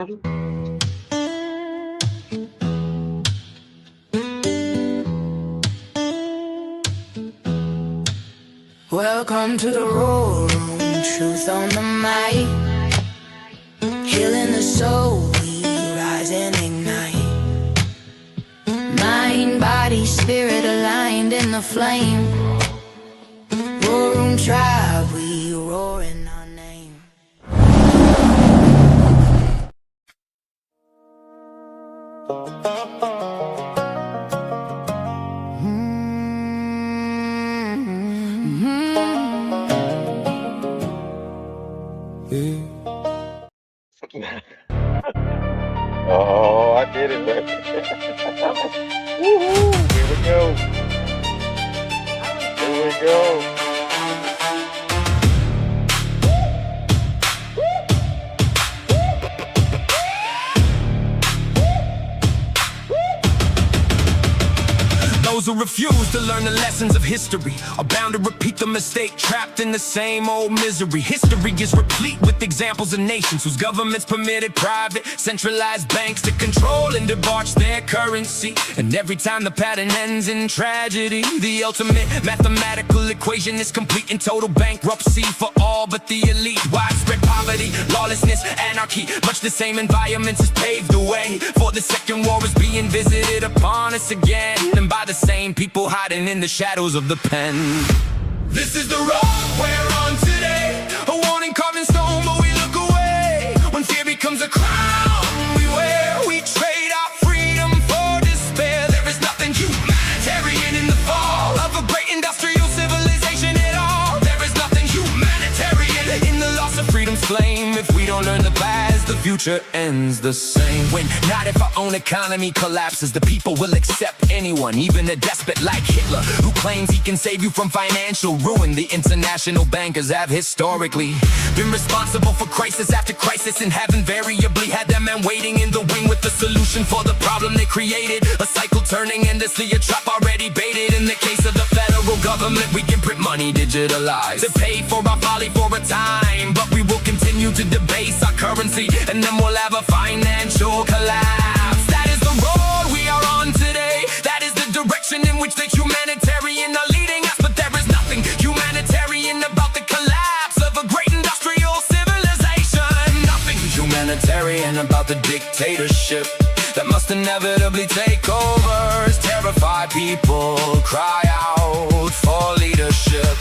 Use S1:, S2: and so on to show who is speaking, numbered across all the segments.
S1: Welcome to the Roar Room, truth on the mic. Healing the soul, we rise and ignite. Mind, body, spirit aligned in the flame. Roar Room tribe, we roar in our name.
S2: Oh, I did it, baby. Woohoo! Here we go. Here we go.
S3: Those who refuse to learn the lessons of history are bound to repeat the mistake, trapped in the same old misery. History is replete with examples of nations whose governments permitted private, centralized banks to control and debauch their currency. And every time the pattern ends in tragedy, the ultimate mathematical equation is complete in total bankruptcy for all but the elite. Widespread poverty, lawlessness, anarchy, much the same environments has paved the way for the second war is being visited upon us again, and by the same people hiding in the shadows of the pen. This is the road we're on today, a warning carved in stone, but we look away when fear becomes a crown we wear. We trade our freedom for despair. There is nothing humanitarian in the fall of a great industrial civilization at all. There is nothing humanitarian in the loss of freedom's flame. If we don't learn the past, the future ends the same. When not if our own economy collapses, the people will accept anyone, even a despot like Hitler, who claims he can save you from financial ruin. The international bankers have historically been responsible for crisis after crisis, and have invariably had their man waiting in the wing with the solution for the problem they created. A cycle turning endlessly, a trap already baited. In the case of the federal government, we can print money digitalized to pay for our folly for a time, but we will continue to debase our currency, and then we'll have a financial collapse. That is the road we are on today. That is the direction in which the humanitarian are leading us. But there is nothing humanitarian about the collapse of a great industrial civilization. Nothing humanitarian about the dictatorship that must inevitably take over as terrified people cry out for leadership.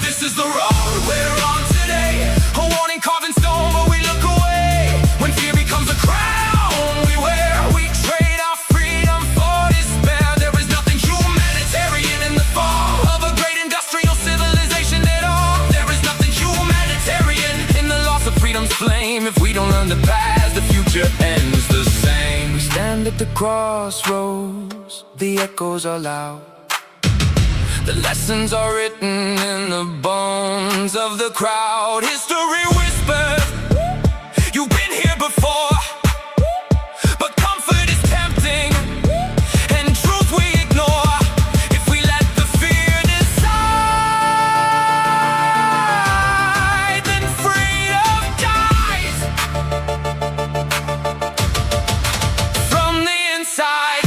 S3: This is the road we're on today, a warning carved in stone, but we look away when fear becomes a crown we wear. We trade our freedom for despair. There is nothing humanitarian in the fall of a great industrial civilization at all. There is nothing humanitarian in the loss of freedom's flame. If we don't learn the past, the future ends the same. We stand at the crossroads, the echoes are loud. The lessons are written in the bones of the crowd. History whispers, you've been here before, but comfort is tempting, and truth we ignore. If we let the fear decide, then freedom dies from the inside.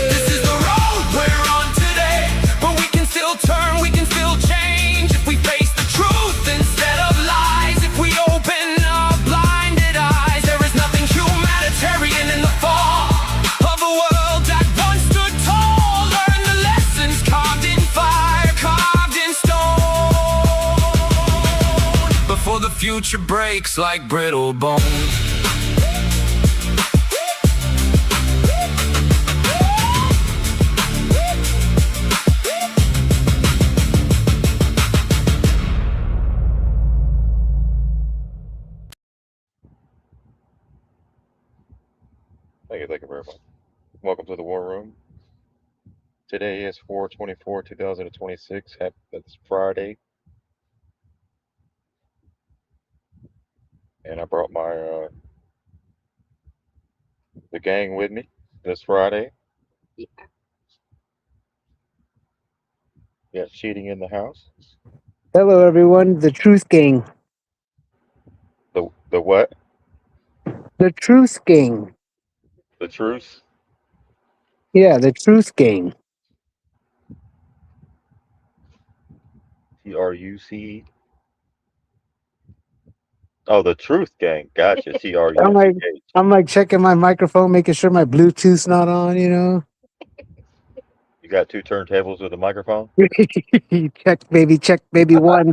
S3: This is the road we're on today, but we can still turn, we can still change if we face the truth instead of lies. If we open our blinded eyes, there is nothing humanitarian in the fall of a world that once stood tall. Learn the lessons carved in fire, carved in stone, before the future breaks like brittle bones.
S2: Thank you very much. Welcome to the War Room. Today is 4/24/2026. That's Friday. And I brought my the gang with me this Friday.
S4: Yeah.
S2: Yeah, cheating in the house.
S4: Hello, everyone. The Truth Gang.
S2: The what?
S4: The Truth Gang.
S2: The truth.
S4: Yeah, the Truth Gang.
S2: TRUC. Oh, the Truth Gang. Gotcha.
S4: I'm like,
S2: TRUCH.
S4: I'm like checking my microphone, making sure my Bluetooth's not on.
S2: You got two turntables with a microphone.
S4: Check, baby one.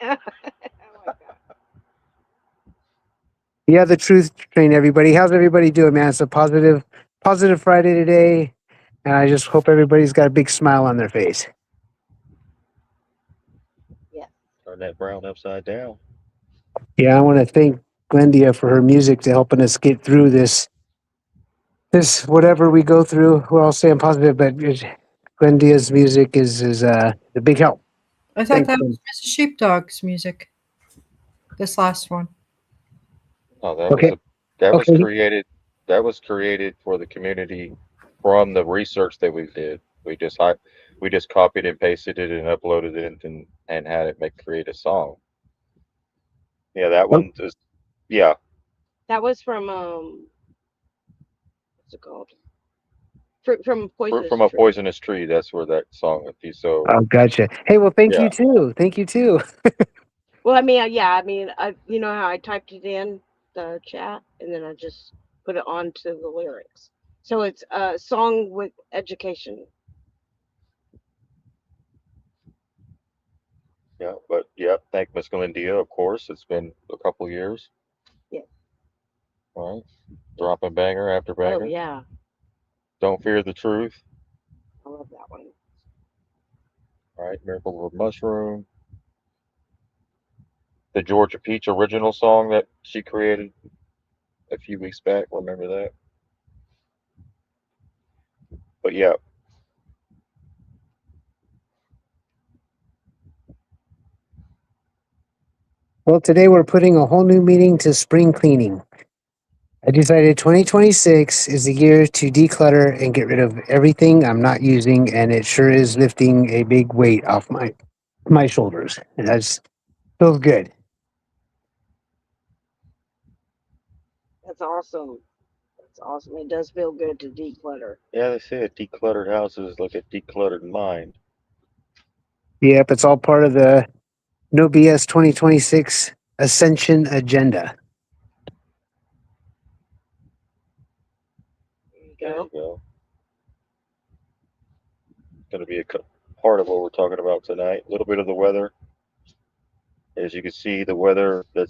S5: Oh my God.
S4: Yeah, the Truth Train. Everybody, how's everybody doing, man? It's a positive Friday today, and I just hope everybody's got a big smile on their face.
S5: Yes.
S2: Turn that brown upside down.
S4: Yeah, I want to thank Glendia for her music to helping us get through this whatever we go through. We're all staying positive, but Glendia's music is a big help.
S6: I thought
S4: Thanks,
S6: that
S4: Glenn.
S6: was Mrs. Sheepdog's music. This last one.
S2: Oh, that was
S4: Okay,
S2: a that was
S4: okay.
S2: created. That was created for the community from the research that we did. We just copied and pasted it and uploaded it and had it make create a song. Yeah, that
S4: Oh,
S2: one is. Yeah,
S5: That was from what's it called? Fruit from
S2: from
S5: Poisonous
S2: a
S5: Tree.
S2: poisonous tree. That's where that song. If you so,
S4: oh, gotcha. Hey, well, thank you
S2: yeah,
S4: too. Thank you too.
S5: Well, I mean, yeah, I mean, you know how I typed it in the chat and then I just put it onto the lyrics. So it's a song with education.
S2: yeah, but yeah. Thank Miss Galindia, of course. It's been a couple years,
S5: Yeah.
S2: right? Dropping banger after
S5: Oh
S2: banger.
S5: yeah,
S2: Don't fear the truth,
S5: I love that one.
S2: right? Miracle of a Mushroom. The Georgia Peach original song that she created a few weeks back. Remember that? But yeah,
S4: Well, today we're putting a whole new meaning to spring cleaning. I decided 2026 is the year to declutter and get rid of everything I'm not using, and it sure is lifting a big weight off my shoulders. And that's feels good.
S5: That's awesome. That's awesome. It does feel good to declutter.
S2: yeah. They say a decluttered house is like a decluttered mind.
S4: Yep, it's all part of the No BS 2026 Ascension agenda.
S5: There you
S2: There you
S5: go.
S2: go. Going to be part of what we're talking about tonight. A little bit of the weather. As you can see, the weather that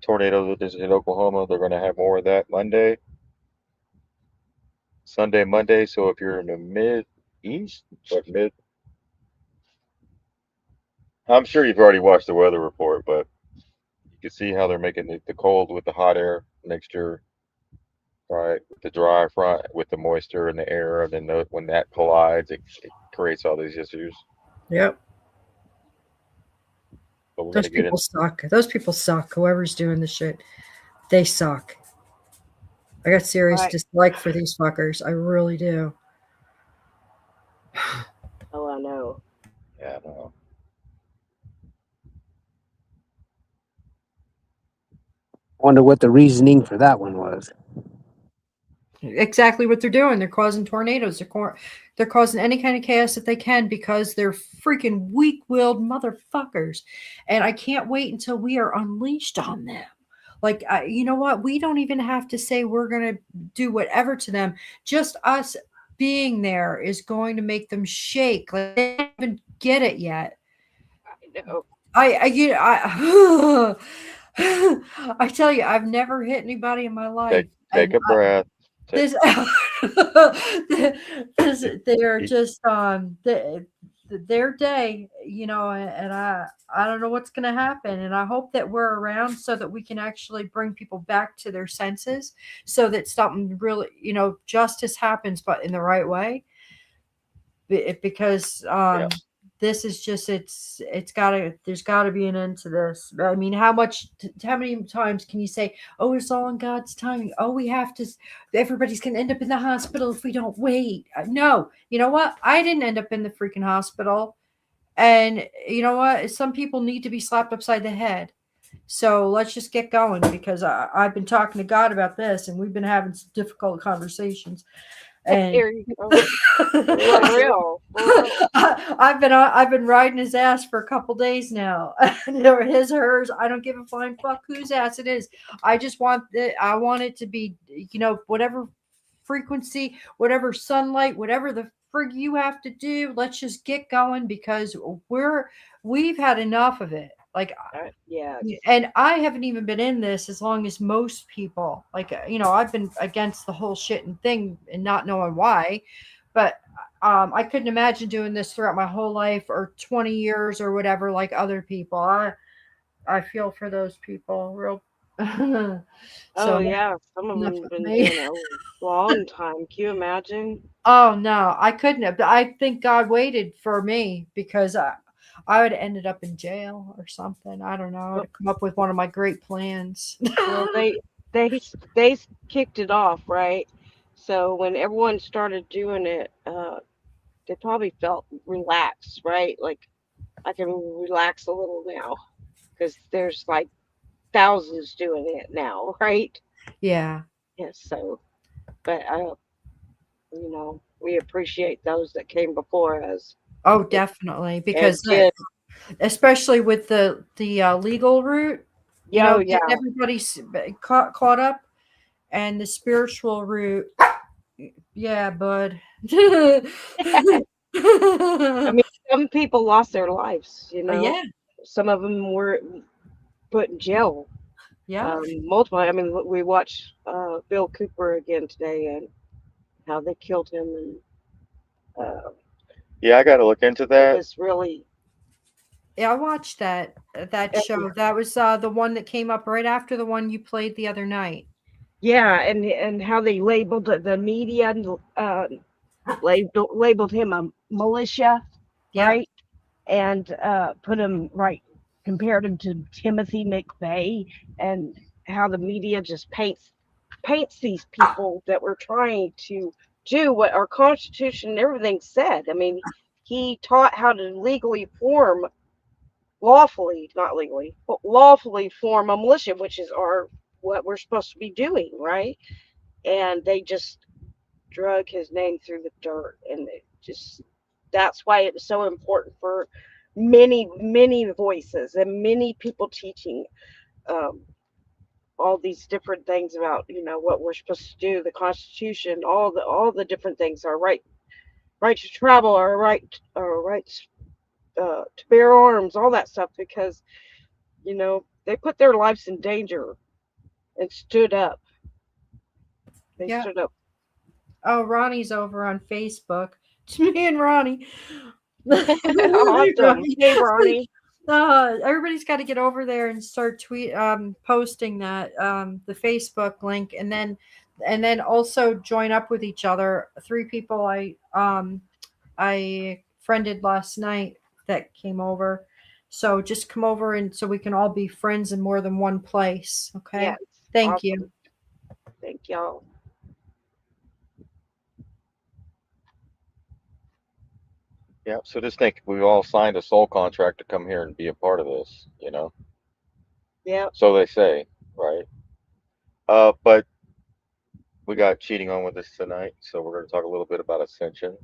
S2: tornado that is in Oklahoma, they're going to have more of that Sunday, Monday. So if you're in the mid east, but mid, I'm sure you've already watched the weather report, but you can see how they're making the cold with the hot air mixture, right? With the dry front, with the moisture in the air, and then when that collides, it creates all these issues.
S6: Yep.
S2: But we're going
S6: Those
S2: to get
S6: people
S2: in.
S6: suck. Those people suck. Whoever's doing the shit, they suck. I got serious
S5: Right.
S6: dislike for these fuckers. I really do.
S5: Oh, I know.
S2: Yeah, no.
S4: Wonder what the reasoning for that one was.
S6: Exactly what they're doing. They're causing tornadoes. They're causing any kind of chaos that they can because they're freaking weak-willed motherfuckers. And I can't wait until we are unleashed on them. Like, you know what? We don't even have to say we're going to do whatever to them. Just us being there is going to make them shake. Like, they don't even get it yet.
S5: I know.
S6: I I tell you, I've never hit anybody in my
S2: Take
S6: life,
S2: take
S6: and
S2: a breath. Take,
S6: this, this
S2: keep,
S6: they are
S2: keep,
S6: just their day, and I don't know what's going to happen, and I hope that we're around so that we can actually bring people back to their senses, so that something really, justice happens, but in the right way, because
S2: yeah.
S6: this is just there's gotta be an end to this. I mean, how many times can you say, oh, it's all in God's timing? Oh, everybody's gonna end up in the hospital if we don't wait. No, you know what? I didn't end up in the freaking hospital. And you know what? Some people need to be slapped upside the head. So let's just get going, because I've been talking to God about this, and we've been having some difficult conversations. And
S5: Here you go. For real.
S6: I've been riding his ass for a couple days now. His, hers. I don't give a flying fuck whose ass it is. I just want I want it to be, whatever frequency, whatever sunlight, whatever the frig you have to do. Let's just get going, because we've had enough of it. Like,
S5: Yeah.
S6: and I haven't even been in this as long as most people. Like, I've been against the whole shit and thing and not knowing why, but I couldn't imagine doing this throughout my whole life or 20 years or whatever, like other people. I feel for those people real.
S5: Oh yeah, some of them have been doing it a long time. Can you imagine?
S6: Oh no, I couldn't have. I think God waited for me, because I would have ended up in jail or something. I don't know. I would have come up with one of my great plans.
S5: Well, they kicked it off, right? So when everyone started doing it, they probably felt relaxed, right? Like, I can relax a little now, because there's like thousands doing it now, right?
S6: Yeah.
S5: Yes. So, but we appreciate those that came before us.
S6: Oh, definitely, because
S5: did.
S6: especially with the legal route,
S5: Yeah,
S6: getting everybody's caught up, and the spiritual route. Yeah, bud.
S5: I mean, some people lost their lives.
S6: Yeah.
S5: Some of them were put in jail.
S6: Yeah.
S5: Multiple. I mean, we watched Bill Cooper again today, and how they killed him, and
S2: Yeah, I got to look into
S5: it
S2: that.
S5: was really.
S6: Yeah, I watched that show. That was the one that came up right after the one you played the other night.
S5: Yeah, and how they labeled the media, labeled him a militia,
S6: Yep.
S5: right? And put him right, compared him to Timothy McVeigh, and how the media just paints these people that were trying to do what our Constitution and everything said. I mean, he taught how to lawfully, not legally, but lawfully form a militia, which is what we're supposed to be doing, right? And they just drug his name through the dirt, and that's why it was so important for many voices and many people teaching all these different things about what we're supposed to do, the Constitution, all the different things, our right to travel, our rights to bear arms, all that stuff, because they put their lives in danger and stood up. They stood up.
S6: Oh, Ronnie's over on Facebook. It's me and Ronnie.
S5: Awesome. Hey, Ronnie.
S6: Everybody's got to get over there and start posting that the Facebook link, and then also join up with each other. 3 people I friended last night that came over. So just come over, and so we can all be friends in more than one place. Okay.
S5: Yes,
S6: Thank
S5: awesome.
S6: you.
S5: Thank y'all.
S2: Yeah, so just think, we've all signed a soul contract to come here and be a part of this,
S5: Yeah.
S2: So they say, right? But we got cheating on with us tonight, so we're going to talk a little bit about ascension.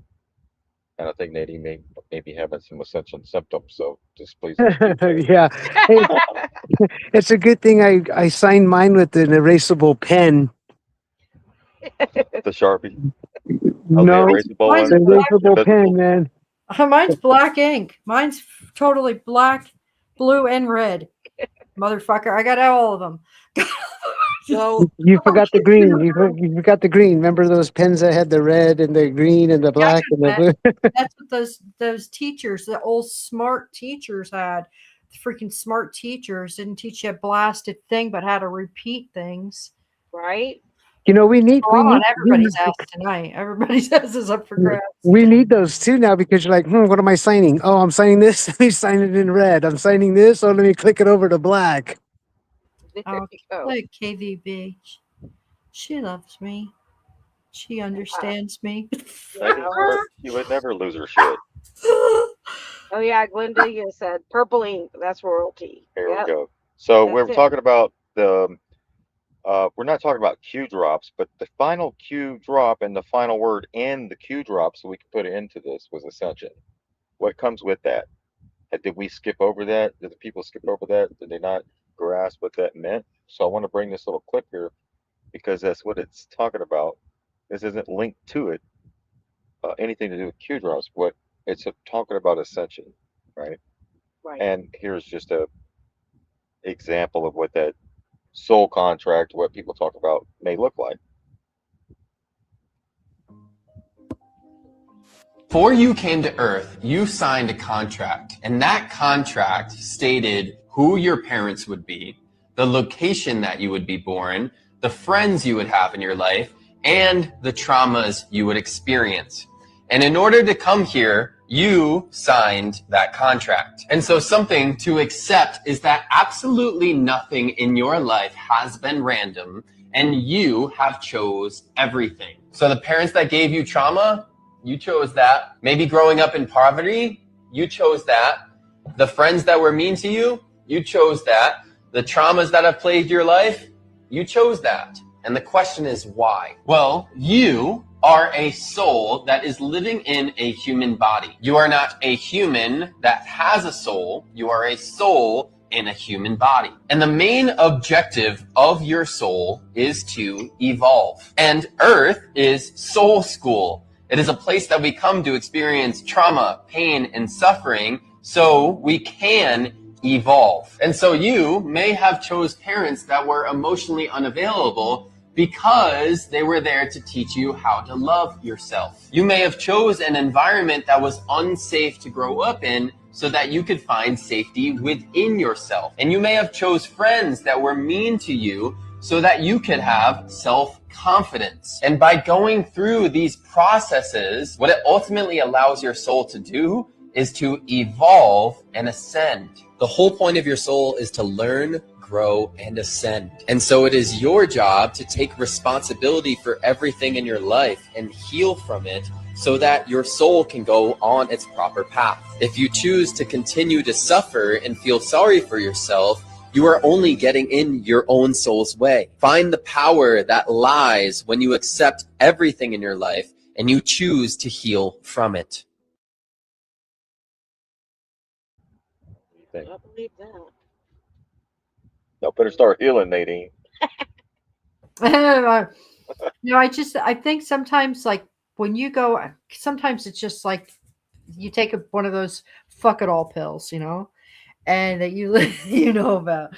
S2: And I think Nadine may be having some ascension symptoms, so just please excuse her.
S4: Yeah. Hey, it's a good thing I signed mine with an erasable pen.
S2: The Sharpie.
S4: No,
S2: the erasable
S6: mine's
S2: one.
S4: the erasable
S2: Invisible.
S4: pen, man.
S6: Mine's black ink. Mine's totally black, blue, and red. Motherfucker, I got all of them.
S5: So
S4: You forgot the green. You forgot the green. Remember those pens that had the red and the green and the black and the blue?
S6: That's what those teachers, the old smart teachers had. The freaking smart teachers didn't teach you a blasted thing, but how to repeat things.
S5: right.
S4: You know, we need
S6: We're all on everybody's ass tonight. Everybody's ass is up for grabs.
S4: we need those too now because you're like, what am I signing? Oh, I'm signing this. Let me sign it in red. I'm signing this. Oh, let me click it over to black.
S5: There
S6: Oh,
S5: you go.
S6: look, KVB. She loves me. She understands me.
S2: She would never lose her shit.
S5: Oh yeah, Glenda, you said purple ink. That's royalty.
S2: Here
S5: Yep.
S2: we go. So
S5: That's
S2: we're
S5: it.
S2: talking about the. We're not talking about Q drops, but the final Q drop and the final word in the Q drop, so we can put it into this, was ascension. What comes with that? Did we skip over that? Did the people skip over that? Did they not grasp what that meant? So I want to bring this little clip here because that's what it's talking about. This isn't linked to it, anything to do with Q drops, but it's talking about ascension, right?
S5: Right.
S2: And here's just a example of what that soul contract, what people talk about, may look like.
S7: Before you came to Earth, you signed a contract, and that contract stated who your parents would be, the location that you would be born, the friends you would have in your life, and the traumas you would experience. And in order to come here, you signed that contract. And so something to accept is that absolutely nothing in your life has been random, and you have chose everything. So the parents that gave you trauma, you chose that. Maybe growing up in poverty, you chose that. The friends that were mean to you, you chose that. The traumas that have plagued your life, you chose that. And the question is why? Well, you are a soul that is living in a human body. You are not a human that has a soul. You are a soul in a human body. And the main objective of your soul is to evolve. And Earth is soul school. It is a place that we come to experience trauma, pain, and suffering so we can evolve. And so you may have chose parents that were emotionally unavailable because they were there to teach you how to love yourself. You may have chose an environment that was unsafe to grow up in so that you could find safety within yourself. And you may have chose friends that were mean to you so that you could have self-confidence. And by going through these processes, what it ultimately allows your soul to do is to evolve and ascend. The whole point of your soul is to learn, grow, and ascend. And so it is your job to take responsibility for everything in your life and heal from it so that your soul can go on its proper path. If you choose to continue to suffer and feel sorry for yourself, you are only getting in your own soul's way. Find the power that lies when you accept everything in your life and you choose to heal from it.
S2: Think.
S5: I believe that.
S2: Y'all better start healing, Nadine.
S6: I think sometimes, like, when you go, sometimes it's just like you take one of those fuck it all pills, and that you know about,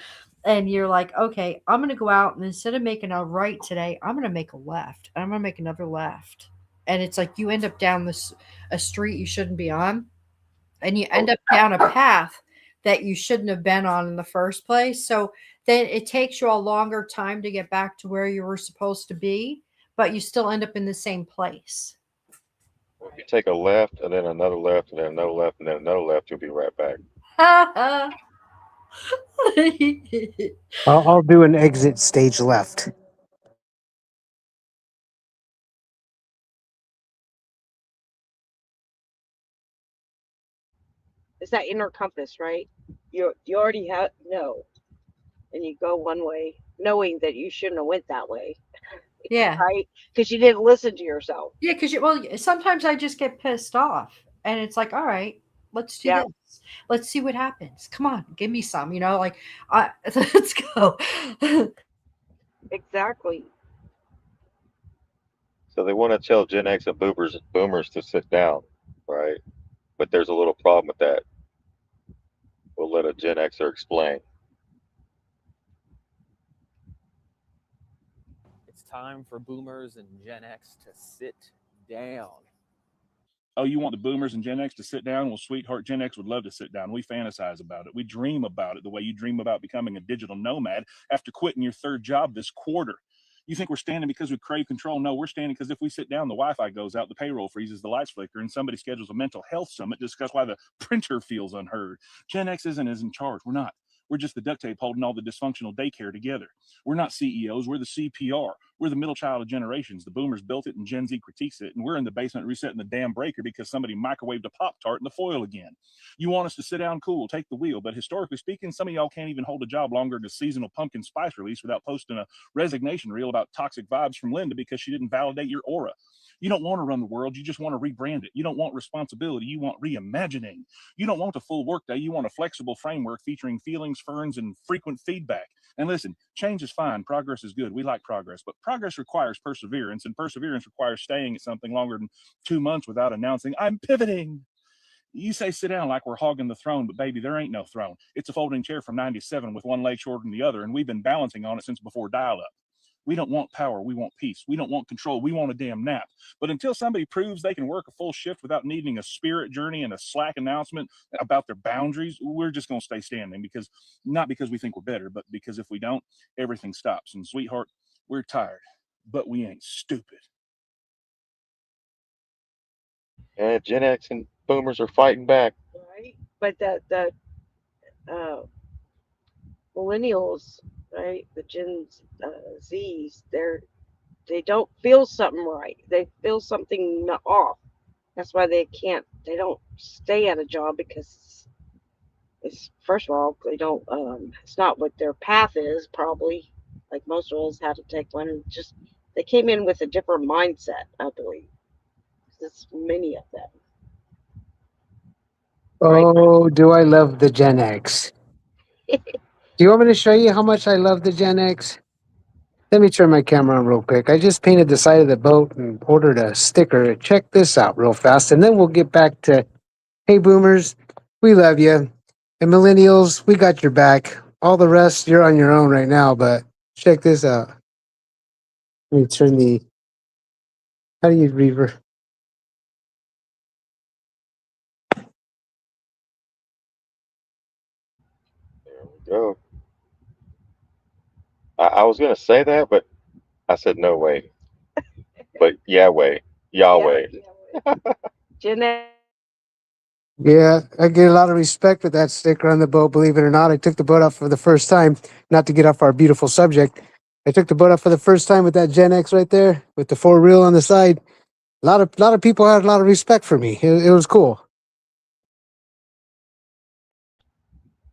S6: and you're like, okay, I'm gonna go out, and instead of making a right today, I'm gonna make a left, and I'm gonna make another left, and it's like you end up down a street you shouldn't be on, and you end up down a path that you shouldn't have been on in the first place. So then it takes you a longer time to get back to where you were supposed to be, but you still end up in the same place.
S2: If you take a left and then another left and then another left and then another left, you'll be right back.
S4: I'll do an exit stage left.
S5: It's that inner compass, right? You already know, and you go one way, knowing that you shouldn't have went that way.
S6: Yeah.
S5: Right? Because you didn't listen to yourself.
S6: Yeah, because sometimes I just get pissed off, and it's like, all right, let's do this. Let's see what happens. Come on, give me some. Let's go.
S5: Exactly.
S2: So they want to tell Gen X and boomers to sit down, right? But there's a little problem with that. We'll let a Gen Xer explain.
S8: It's time for boomers and Gen X to sit down.
S9: Oh, you want the boomers and Gen X to sit down? Well, sweetheart, Gen X would love to sit down. We fantasize about it. We dream about it the way you dream about becoming a digital nomad after quitting your third job this quarter. You think we're standing because we crave control? No, we're standing because if we sit down, the Wi-Fi goes out, the payroll freezes, the lights flicker, and somebody schedules a mental health summit to discuss why the printer feels unheard. Gen X isn't as in charge. We're not. We're just the duct tape holding all the dysfunctional daycare together. We're not CEOs. We're the CPR. We're the middle child of generations. The boomers built it and Gen Z critiques it. And we're in the basement resetting the damn breaker because somebody microwaved a Pop-Tart in the foil again. You want us to sit down cool, take the wheel. But historically speaking, some of y'all can't even hold a job longer than a seasonal pumpkin spice release without posting a resignation reel about toxic vibes from Linda because she didn't validate your aura. You don't want to run the world. You just want to rebrand it. You don't want responsibility. You want reimagining. You don't want a full workday. You want a flexible framework featuring feelings, ferns, and frequent feedback. And listen, change is fine. Progress is good. We like progress. But progress requires perseverance, and perseverance requires staying at something longer than 2 months without announcing, I'm pivoting. You say sit down like we're hogging the throne, but baby, there ain't no throne. It's a folding chair from 97 with one leg shorter than the other, and we've been balancing on it since before dial-up. We don't want power. We want peace. We don't want control. We want a damn nap. But until somebody proves they can work a full shift without needing a spirit journey and a Slack announcement about their boundaries, we're just going to stay standing because not because we think we're better, but because if we don't, everything stops. And sweetheart, we're tired, but we ain't stupid.
S2: And Gen X and boomers are fighting back.
S5: Right. But the millennials, right? The Gen Zs, they don't feel something right. They feel something off. That's why they don't stay at a job because it's first of all they don't. It's not what their path is probably. Like most of us had to take one. And just they came in with a different mindset, I believe. There's many of them. Right.
S4: Oh, do I love the Gen X? Do you want me to show you how much I love the Gen X? Let me turn my camera on real quick. I just painted the side of the boat and ordered a sticker. Check this out real fast, and then we'll get back to, hey, boomers, we love you. And millennials, we got your back. All the rest, you're on your own right now, but check this out. Let me turn how do you reverse?
S2: There we go. I was gonna say that, but I said no way. But Yahweh, Yahweh.
S5: Yeah. Gen X.
S4: Yeah, I get a lot of respect with that sticker on the boat, believe it or not. I took the boat out for the first time, not to get off our beautiful subject. I took the boat out for the first time with that Gen X right there, with the 4 reel on the side. A lot of people had a lot of respect for me. It was cool.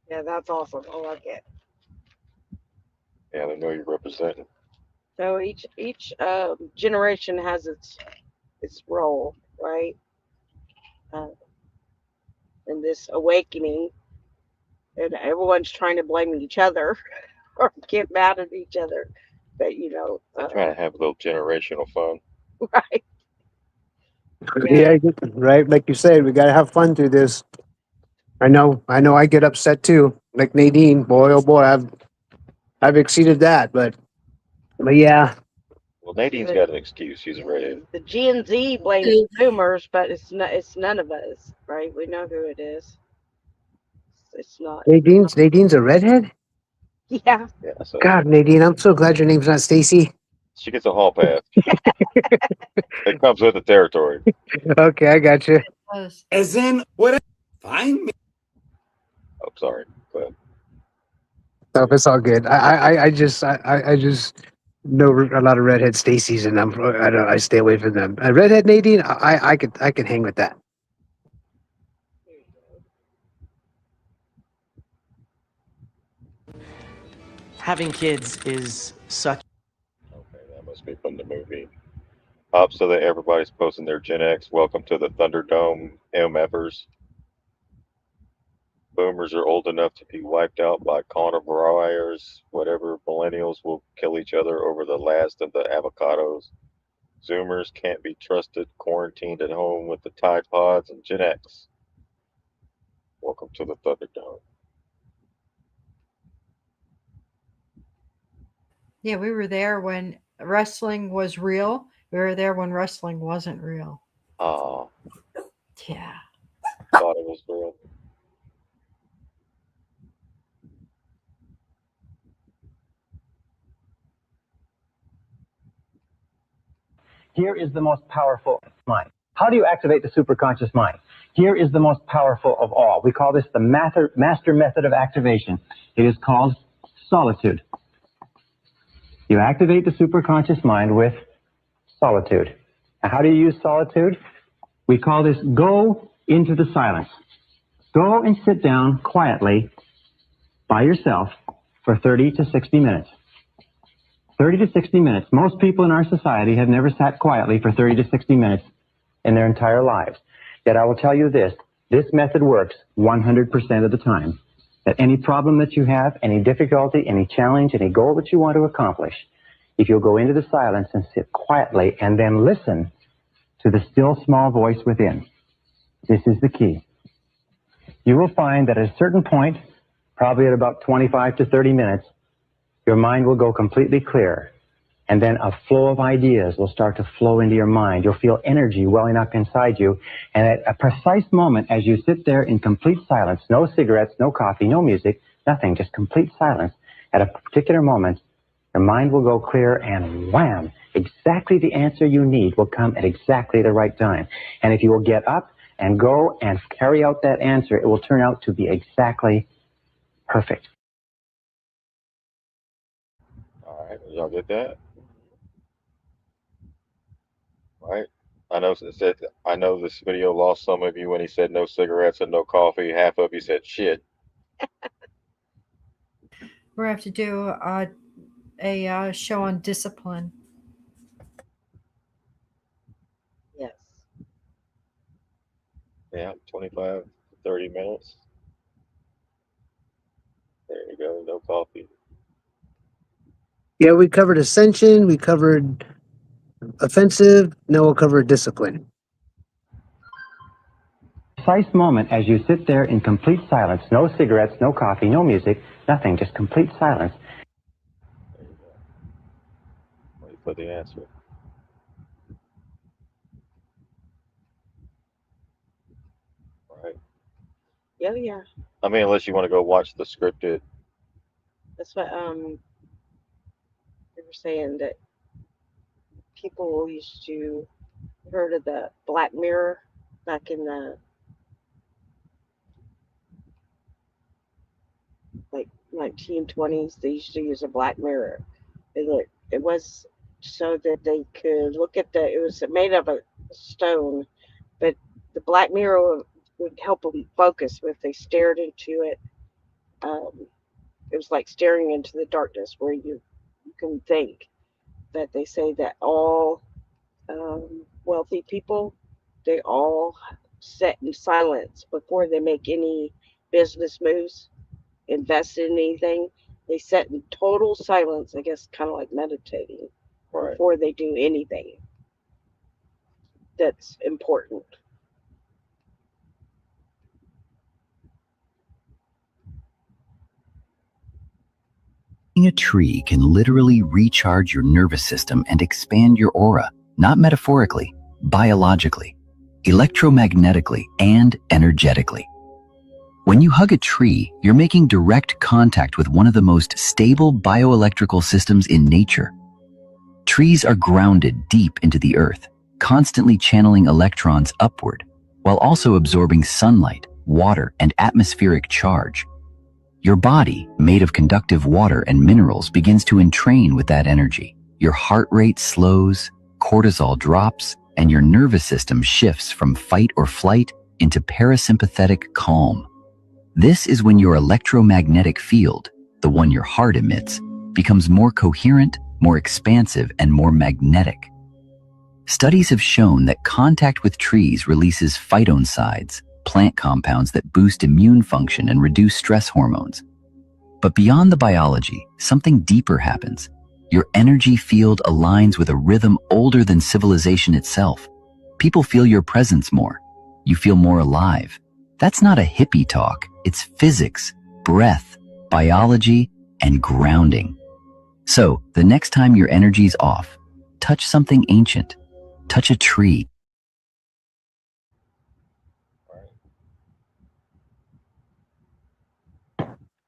S5: Yeah, that's awesome. I like it.
S2: Yeah, they know you're representing.
S5: So each generation has its role, right? Uh, in this awakening, and everyone's trying to blame each other or get mad at each other. But
S2: Trying to have a little generational fun.
S5: right?
S4: Yeah, right. Like you said, we gotta have fun through this. I know. I get upset too. Like Nadine, boy, oh boy, I've exceeded that. But yeah,
S2: Well, Nadine's got an excuse. She's a redhead.
S5: The Gen Z blames the boomers, but it's none of us, right? We know who it is. It's not.
S4: Nadine's a redhead.
S5: Yeah.
S2: Yeah, so
S4: God, Nadine, I'm so glad your name's not Stacy.
S2: she gets a hall pass. It comes with the territory.
S4: Okay, I got you.
S10: As in, what? Find me.
S2: I'm sorry, but
S4: No, it's all good. I just know a lot of redhead Stacys, and I stay away from them. A redhead Nadine, I could hang with that.
S11: Having kids is such.
S2: okay, that must be from the movie. So that everybody's posting their Gen X. Welcome to the Thunderdome, MFers. Boomers are old enough to be wiped out by carnivores. Whatever millennials will kill each other over the last of the avocados. Zoomers can't be trusted, quarantined at home with the Tide Pods, and Gen X. Welcome to the Thunderdome.
S6: Yeah, we were there when wrestling was real. We were there when wrestling wasn't real.
S2: Oh,
S6: Yeah.
S2: thought it was real.
S12: Here is the most powerful mind. How do you activate the superconscious mind? Here is the most powerful of all. We call this the master method of activation. It is called solitude. You activate the superconscious mind with solitude. Now, how do you use solitude? We call this go into the silence. Go and sit down quietly by yourself for 30 to 60 minutes. 30 to 60 minutes. Most people in our society have never sat quietly for 30 to 60 minutes in their entire lives. Yet I will tell you this method works 100% of the time. That any problem that you have, any difficulty, any challenge, any goal that you want to accomplish, if you'll go into the silence and sit quietly and then listen to the still small voice within, this is the key. You will find that at a certain point, probably at about 25 to 30 minutes, your mind will go completely clear. And then a flow of ideas will start to flow into your mind. You'll feel energy welling up inside you. And at a precise moment, as you sit there in complete silence, no cigarettes, no coffee, no music, nothing, just complete silence, at a particular moment, your mind will go clear and wham, exactly the answer you need will come at exactly the right time. And if you will get up and go and carry out that answer, it will turn out to be exactly perfect.
S2: All right, y'all get that? Right? I know this video lost some of you when he said no cigarettes and no coffee. Half of you said shit.
S6: We're going to have to do a show on discipline.
S5: Yes.
S2: Yeah, 25 to 30 minutes. There you go, no coffee.
S4: Yeah, we covered ascension, we covered offensive, now we'll cover discipline.
S12: Precise moment as you sit there in complete silence, no cigarettes, no coffee, no music, nothing, just complete silence.
S2: There you go. Wait for the answer. Right.
S5: Yeah.
S2: I mean, unless you want to go watch the scripted.
S5: That's what they were saying that people used to heard of the Black Mirror back in the like 1920s. They used to use a black mirror. It was so that they could look at it was made of a stone, but the black mirror would help them focus if they stared into it. It was like staring into the darkness where you can think. That they say that all wealthy people, they all sit in silence before they make any business moves, invest in anything. They sit in total silence, I guess, kind of like meditating,
S2: Right.
S5: before they do anything that's important.
S13: A tree can literally recharge your nervous system and expand your aura, not metaphorically, biologically, electromagnetically, and energetically. When you hug a tree, you're making direct contact with one of the most stable bioelectrical systems in nature. Trees are grounded deep into the earth, constantly channeling electrons upward, while also absorbing sunlight, water, and atmospheric charge. Your body, made of conductive water and minerals, begins to entrain with that energy. Your heart rate slows, cortisol drops, and your nervous system shifts from fight or flight into parasympathetic calm. This is when your electromagnetic field, the one your heart emits, becomes more coherent, more expansive, and more magnetic. Studies have shown that contact with trees releases phytoncides, plant compounds that boost immune function and reduce stress hormones. But beyond the biology, something deeper happens. Your energy field aligns with a rhythm older than civilization itself. People feel your presence more. You feel more alive. That's not a hippie talk. It's physics, breath, biology, and grounding. So, the next time your energy's off, touch something ancient. Touch a tree.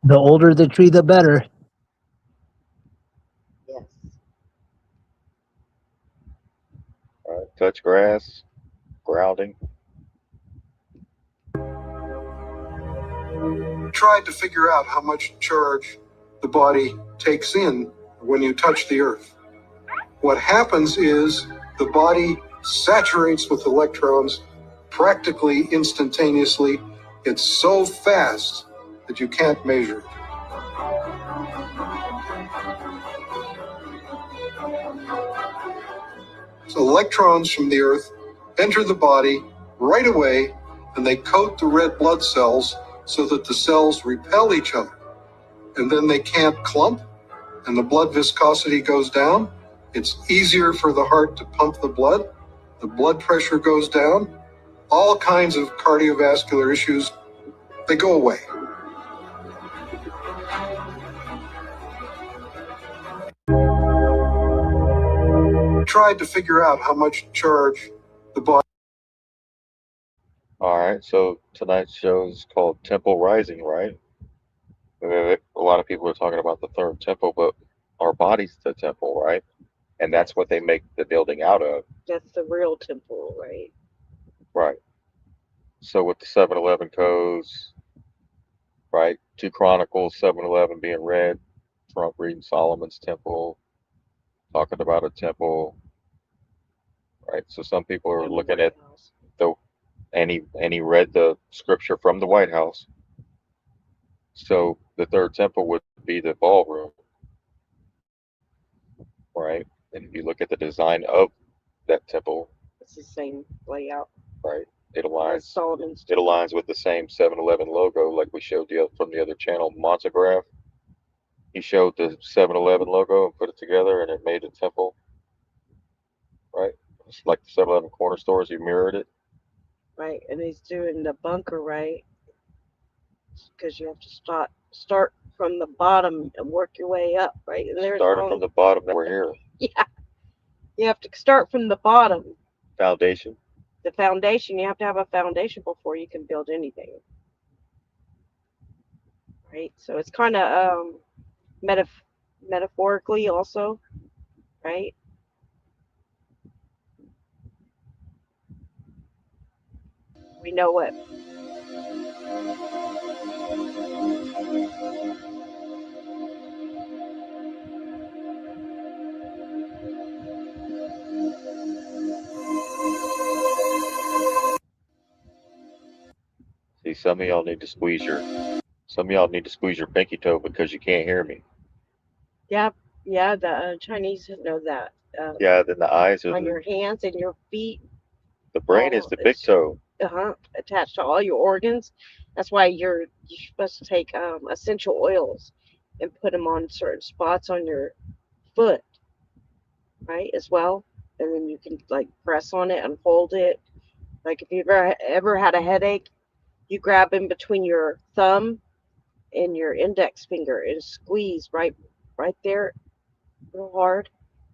S4: The older the tree, the better.
S5: Yes.
S2: touch grass, grounding.
S14: Tried to figure out how much charge the body takes in when you touch the earth. What happens is the body saturates with electrons practically instantaneously. It's so fast that you can't measure it. So electrons from the earth enter the body right away, and they coat the red blood cells so that the cells repel each other. And then they can't clump, and the blood viscosity goes down. It's easier for the heart to pump the blood pressure goes down, all kinds of cardiovascular issues, they go away. Tried to figure out how much charge the body.
S2: All right, so tonight's show is called Temple Rising, right? A lot of people are talking about the third temple, but our body's the temple, right? And that's what they make the building out of.
S5: That's the real temple, right?
S2: Right. So with the 7-Eleven codes, right? 2 Chronicles, 7-Eleven being read, Trump reading Solomon's temple, talking about a temple, right? So some people are looking at the, and he read the scripture from the White House. So the third temple would be the ballroom, right? And if you look at the design of that temple,
S5: it's the same layout,
S2: right? It aligns.
S5: Solomon's.
S2: It aligns with the same 7-Eleven logo, like we showed from the other channel, Montagraph. He showed the 7-Eleven logo and put it together, and it made a temple, right? It's like the 7-Eleven corner stores. He mirrored it,
S5: right? And he's doing the bunker, right? Because you have to start from the bottom and work your way up, right? And there's
S2: starting from the bottom. Now we're here.
S5: Yeah, you have to start from the bottom.
S2: Foundation.
S5: The foundation. You have to have a foundation before you can build anything, right? So it's kind of metaphorically also, right? We know what.
S2: See, some of y'all need to squeeze your pinky toe because you can't hear me.
S5: Yeah, the Chinese know that.
S2: Yeah, then the eyes are
S5: on your hands and your feet.
S2: The brain is the big toe.
S5: Attached to all your organs. That's why you're supposed to take essential oils and put them on certain spots on your foot, right, as well. And then you can like press on it and hold it. Like if you've ever had a headache, you grab in between your thumb and your index finger and squeeze right there real hard.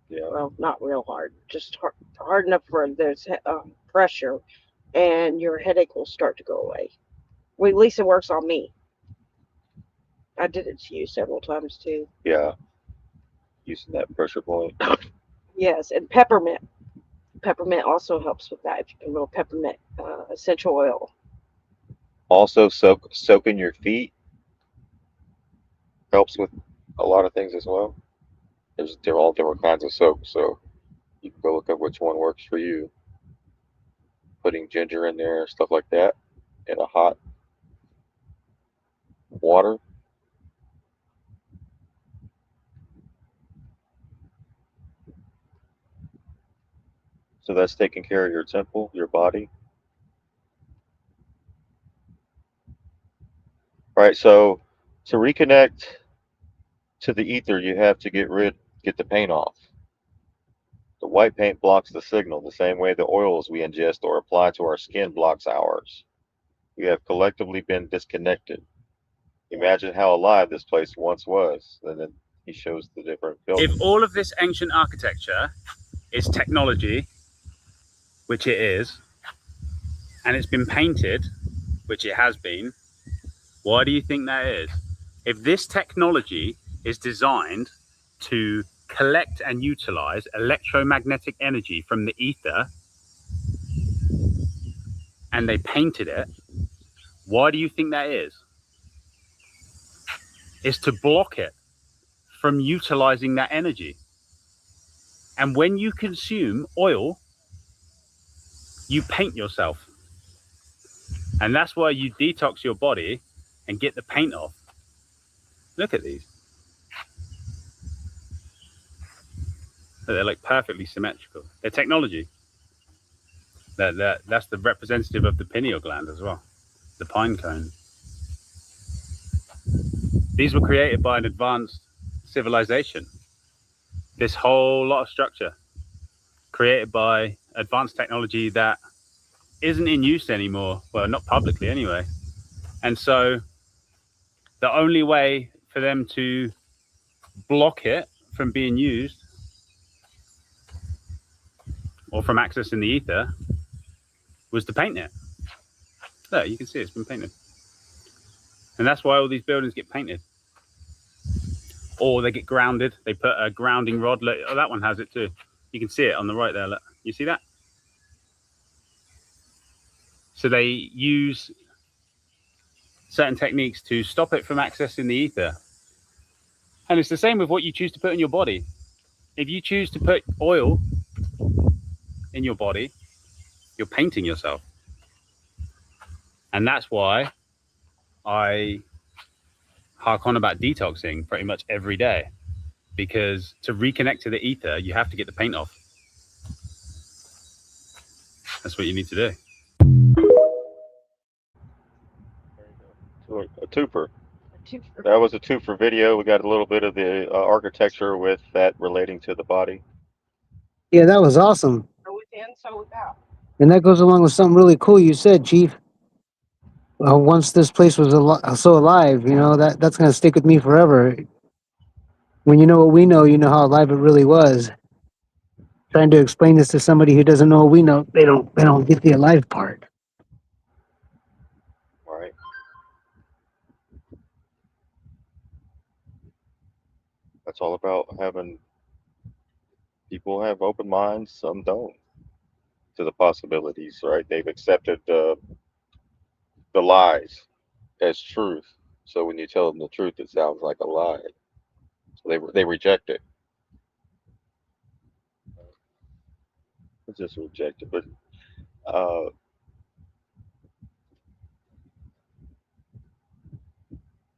S2: Yeah.
S5: Well, not real hard, just hard enough for there's pressure, and your headache will start to go away. Well, at least it works on me. I did it to you several times too.
S2: Yeah. Using that pressure point.
S5: Yes, and peppermint. Peppermint also helps with that. If you put a little peppermint essential oil.
S2: Also, soaking your feet helps with a lot of things as well. They're all different kinds of soap, so you can go look at which one works for you. Putting ginger in there, stuff like that, in a hot water. So that's taking care of your temple, your body. Right, so to reconnect to the ether, you have to get the paint off. The white paint blocks the signal, the same way the oils we ingest or apply to our skin blocks ours. We have collectively been disconnected. Imagine how alive this place once was. And then he shows the different buildings.
S15: If all of this ancient architecture is technology, which it is, and it's been painted, which it has been, why do you think that is? If this technology is designed to collect and utilize electromagnetic energy from the ether, and they painted it, why do you think that is? It's to block it from utilizing that energy. And when you consume oil, you paint yourself. And that's why you detox your body and get the paint off. Look at these. They're like perfectly symmetrical. They're technology. That's the representative of the pineal gland as well, the pine cone. These were created by an advanced civilization. This whole lot of structure created by advanced technology that isn't in use anymore. Well, not publicly anyway. And so the only way for them to block it from being used or from accessing the ether was to paint it. Look, you can see it's been painted. And that's why all these buildings get painted. Or they get grounded. They put a grounding rod. Look, oh, that one has it too. You can see it on the right there. Look. You see that? So they use certain techniques to stop it from accessing the ether. And it's the same with what you choose to put in your body. If you choose to put oil in your body, you're painting yourself. And that's why I hark on about detoxing pretty much every day, because to reconnect to the ether, you have to get the paint off. That's what you need to do.
S2: A twofer. That was a twofer video. We got a little bit of the architecture with that relating to the body.
S4: Yeah, that was awesome.
S5: So within, so without.
S4: And that goes along with something really cool you said, Chief. Once this place was so alive, you know, that's going to stick with me forever. When you know what we know, you know how alive it really was. Trying to explain this to somebody who doesn't know what we know, they don't get the alive part.
S2: Right. That's all about having people have open minds, some don't, to the possibilities, right? They've accepted the lies as truth. So when you tell them the truth, it sounds like a lie. So they reject it. It's just reject it. But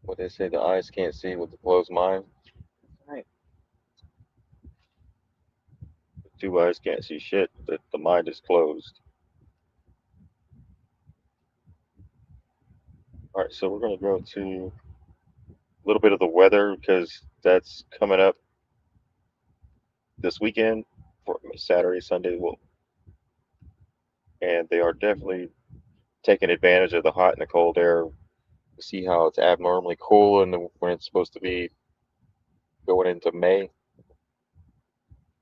S2: what they say, the eyes can't see with the closed mind.
S5: Right.
S2: The two eyes can't see shit. The mind is closed. All right, so we're going to go to a little bit of the weather because that's coming up this weekend, for Saturday, Sunday. And they are definitely taking advantage of the hot and the cold air. See how it's abnormally cool when it's supposed to be going into May,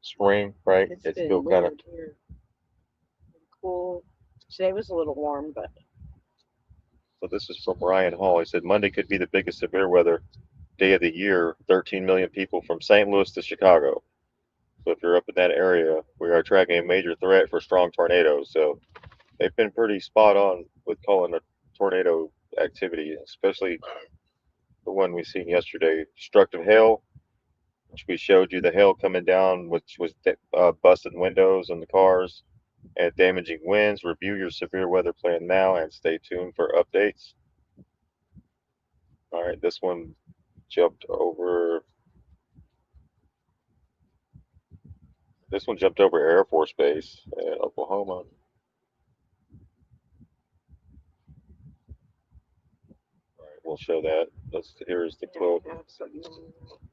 S2: spring, right?
S5: It's
S2: still kind of
S5: cool. Today was a little warm, but.
S2: So this is from Ryan Hall. He said Monday could be the biggest severe weather day of the year. 13 million people from St. Louis to Chicago. So if you're up in that area, we are tracking a major threat for strong tornadoes. So they've been pretty spot on with calling a tornado activity, especially the one we seen yesterday. Destructive hail, which we showed you the hail coming down, which was busting windows on the cars, and damaging winds. Review your severe weather plan now and stay tuned for updates. All right, this one jumped over. This one jumped over Air Force Base in Oklahoma. We'll show that. Here's the quote.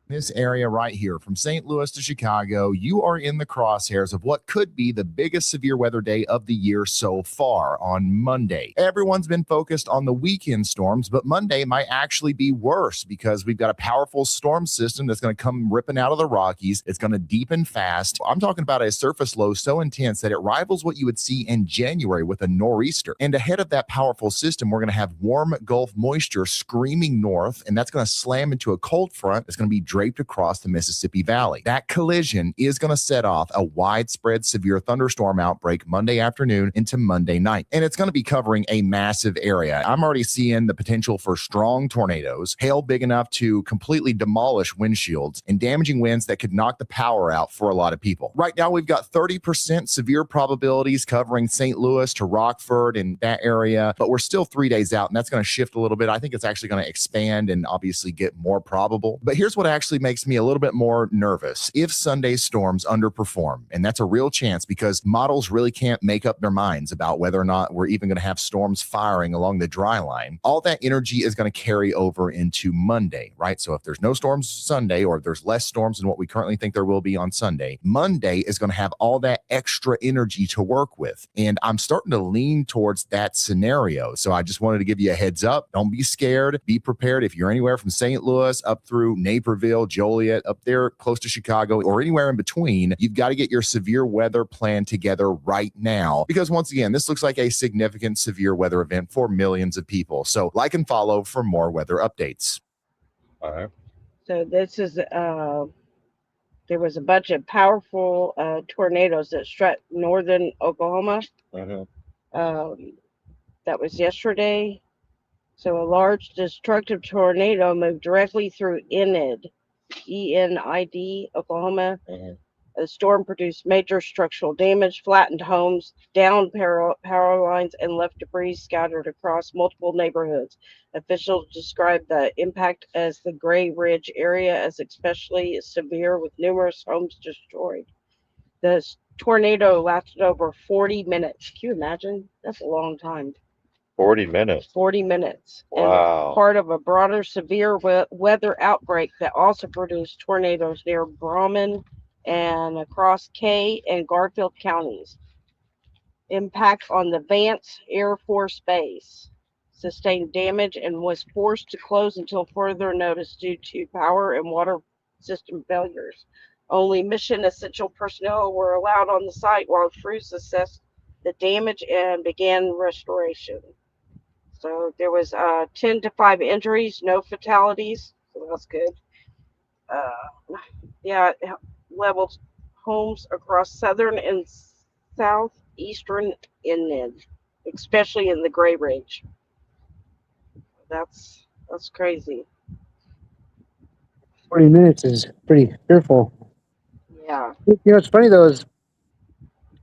S16: This area right here from St. Louis to Chicago, you are in the crosshairs of what could be the biggest severe weather day of the year so far on Monday. Everyone's been focused on the weekend storms, but Monday might actually be worse because we've got a powerful storm system that's going to come ripping out of the Rockies. It's going to deepen fast. I'm talking about a surface low so intense that it rivals what you would see in January with a nor'easter. And ahead of that powerful system, we're going to have warm Gulf moisture screaming north, and that's going to slam into a cold front. It's going to be draped scraped across the Mississippi Valley. That collision is going to set off a widespread severe thunderstorm outbreak Monday afternoon into Monday night. And it's going to be covering a massive area. I'm already seeing the potential for strong tornadoes, hail big enough to completely demolish windshields, and damaging winds that could knock the power out for a lot of people. Right now, we've got 30% severe probabilities covering St. Louis to Rockford and that area, but we're still 3 days out, and that's going to shift a little bit. I think it's actually going to expand and obviously get more probable. But here's what actually makes me a little bit more nervous. If Sunday's storms underperform, and that's a real chance because models really can't make up their minds about whether or not we're even going to have storms firing along the dry line, all that energy is going to carry over into Monday, right? So if there's no storms Sunday, or if there's less storms than what we currently think there will be on Sunday, Monday is going to have all that extra energy to work with. And I'm starting to lean towards that scenario. So I just wanted to give you a heads up. Don't be scared. Be prepared. If you're anywhere from St. Louis up through Naperville, Joliet, up there close to Chicago, or anywhere in between, you've got to get your severe weather plan together right now. Because once again, this looks like a significant severe weather event for millions of people. So like and follow for more weather updates.
S2: All right.
S5: So this is there was a bunch of powerful tornadoes that struck northern Oklahoma. That was yesterday. So a large destructive tornado moved directly through Enid, E-N-I-D, Oklahoma. The storm produced major structural damage, flattened homes, downed power lines, and left debris scattered across multiple neighborhoods. Officials described the impact as the Gray Ridge area as especially severe, with numerous homes destroyed. The tornado lasted over 40 minutes. Can you imagine? That's a long time.
S2: 40 minutes.
S5: 40 minutes.
S2: Wow.
S5: And part of a broader severe weather outbreak that also produced tornadoes near Brahman and across Kay and Garfield counties. Impact on the Vance Air Force Base. Sustained damage and was forced to close until further notice due to power and water system failures. Only mission essential personnel were allowed on the site while crews assessed the damage and began restoration. So there was 10 to 5 injuries, no fatalities. So that's good. Yeah, it leveled homes across southern and southeastern Inland, especially in the Gray Ridge. That's crazy.
S4: 40 minutes is pretty fearful.
S5: Yeah.
S4: You know, it's funny though, is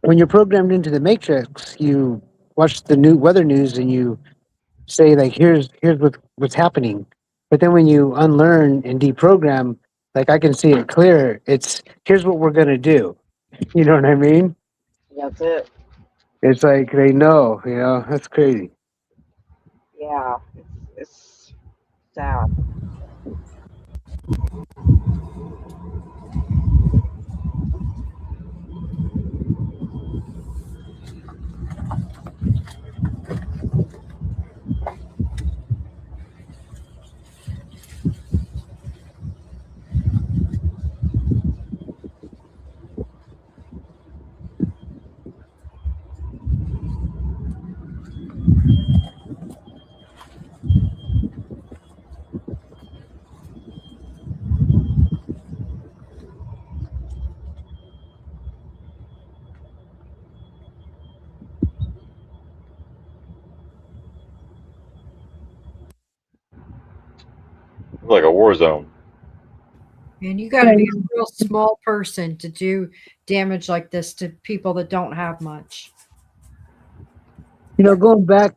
S4: when you're programmed into the matrix, you watch the new weather news and you say like, here's what's happening. But then when you unlearn and deprogram, like I can see it clear. It's here's what we're gonna do. You know what I mean?
S5: That's it.
S4: It's like they know. You know, that's crazy.
S5: Yeah. It's sad.
S2: Like a war zone.
S6: And you got to be a real small person to do damage like this to people that don't have much.
S4: You know, going back,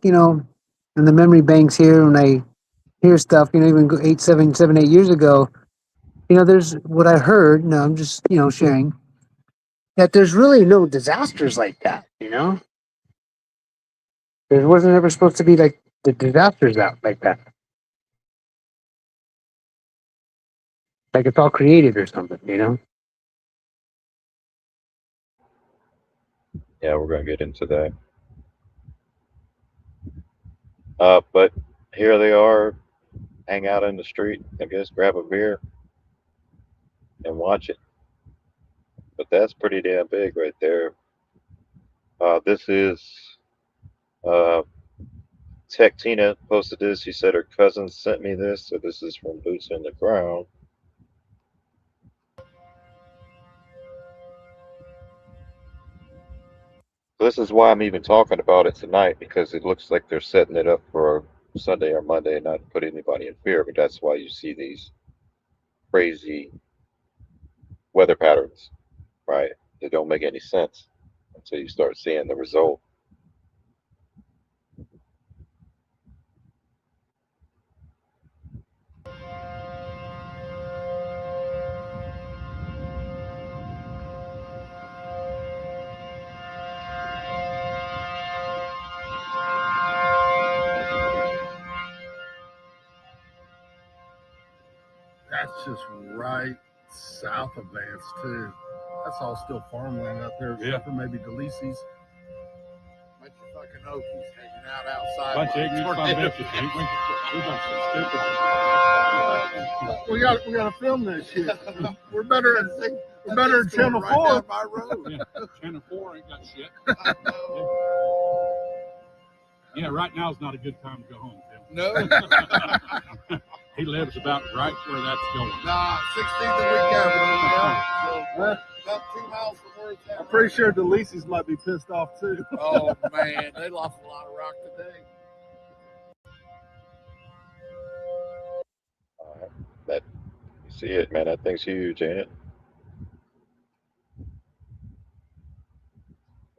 S4: you know, in the memory banks here, when I hear stuff, you know, even 8 years ago, you know, there's what I heard. No, I'm just, you know, sharing that there's really no disasters like that. You know, there wasn't ever supposed to be like the disasters out like that. Like it's all created or something, you know?
S2: Yeah, we're gonna get into that. But here they are, hang out in the street, I guess, grab a beer and watch it. But that's pretty damn big right there. This is Tech Tina posted this. She said her cousin sent me this, so this is from Boots on the Ground. This is why I'm even talking about it tonight, because it looks like they're setting it up for Sunday or Monday and not to put anybody in fear. But that's why you see these crazy weather patterns, right? They don't make any sense until you start seeing the result.
S17: That's just right south of Vance too. That's all still farmland out there, except for maybe DeLisi's. Bunch of fucking Okies hanging out outside.
S9: Bunch of ignorant son of bitches, ain't we? We've done some stupid.
S17: We gotta film this shit. We're better than Channel 4.
S9: Down my road. Yeah. Channel 4 ain't got shit. Yeah, right now is not a good time to go home, Tim.
S17: No.
S9: He lives about right where that's going.
S17: Nah, 16th and Week Avenue. So about 2 miles from where it's at. I'm pretty sure DeLisi's might be pissed off too. Oh man, they lost a lot of rock today.
S2: That you see it, man. That thing's huge, ain't it?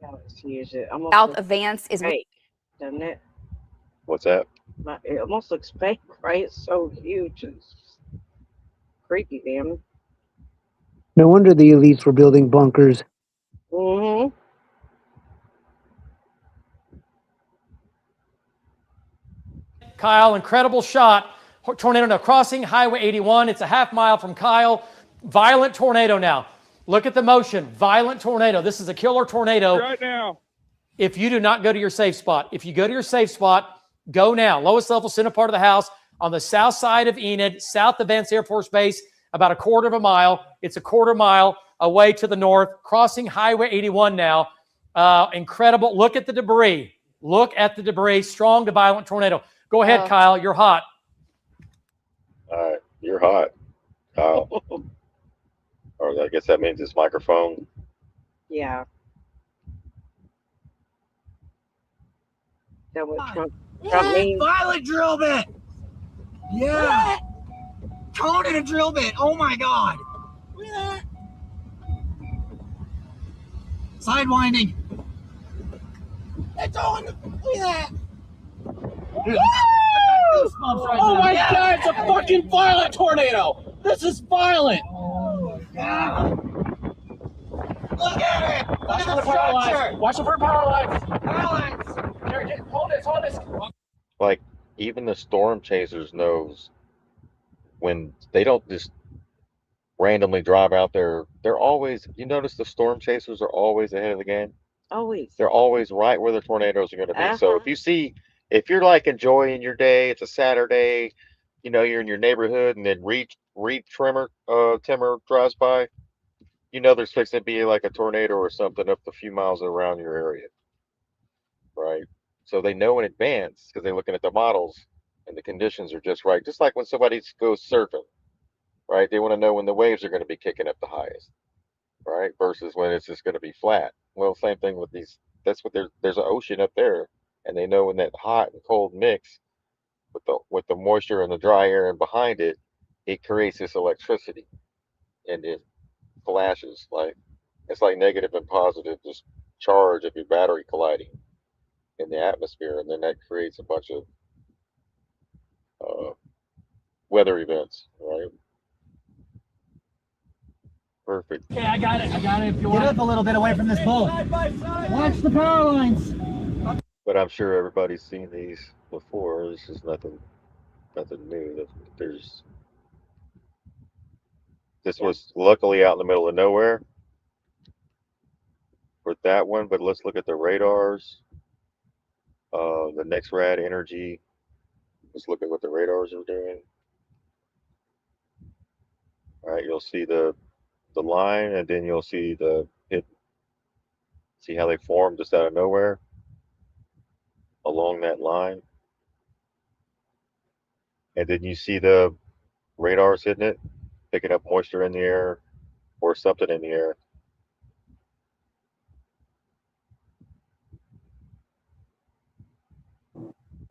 S5: Yeah, let's use it. Almost
S18: South
S5: looks
S18: of Vance is
S5: fake, doesn't it?
S2: What's that?
S5: It almost looks fake, right? It's so huge. It's creepy, damn.
S4: No wonder the elites were building bunkers.
S5: Mm-hmm.
S19: Kyle, incredible shot. Tornado now crossing Highway 81. It's a half mile from Kyle. Violent tornado now. Look at the motion. Violent tornado. This is a killer tornado.
S9: Right now.
S19: If you do not go to your safe spot. If you go to your safe spot, go now. Lowest level center part of the house on the south side of Enid, south of Vance Air Force Base, about a quarter of a mile. It's a quarter mile away to the north, crossing Highway 81 now. Incredible. Look at the debris. Look at the debris. Strong to violent tornado. Go ahead, Kyle. You're hot.
S2: All right, you're hot, Kyle. Or I guess that means it's microphone.
S5: Yeah. That what Trump means?
S11: Violent drill bit. Yeah. Tone in a drill bit. Oh my God. Look at that. Sidewinding. It's on. Look at that.
S19: Oh my God, it's a fucking violent tornado. This is violent.
S11: Oh my God. Look at it. Look at the structure.
S19: Watch for power lines.
S11: Balance.
S19: Here, hold this.
S2: Like even the storm chasers knows when they don't just randomly drive out there. They're always. You notice the storm chasers are always ahead of the game.
S5: Always.
S2: They're always right where the tornadoes are going to be. So if you're like enjoying your day, it's a Saturday, you know, you're in your neighborhood, and then Reed Timmer drives by, you know, there's fixing to be like a tornado or something up a few miles around your area, right? So they know in advance because they're looking at the models and the conditions are just right. Just like when somebody goes surfing, right? They want to know when the waves are going to be kicking up the highest, right? Versus when it's just going to be flat. Well, same thing with these. That's what there's an ocean up there, and they know when that hot and cold mix with the moisture and the dry air and behind it, it creates this electricity, and it flashes like it's like negative and positive, just charge of your battery colliding in the atmosphere, and then that creates a bunch of weather events, right? Perfect.
S11: Okay, I got it if you want. Get up a little bit away from this pole. Watch the power lines.
S2: But I'm sure everybody's seen these before. This is nothing new. This was luckily out in the middle of nowhere for that one, but let's look at the radars. The next rad energy. Let's look at what the radars are doing. All right, you'll see the line, and then you'll see the hit. See how they form just out of nowhere along that line, and then you see the radars hitting it, picking up moisture in the air or something in the air.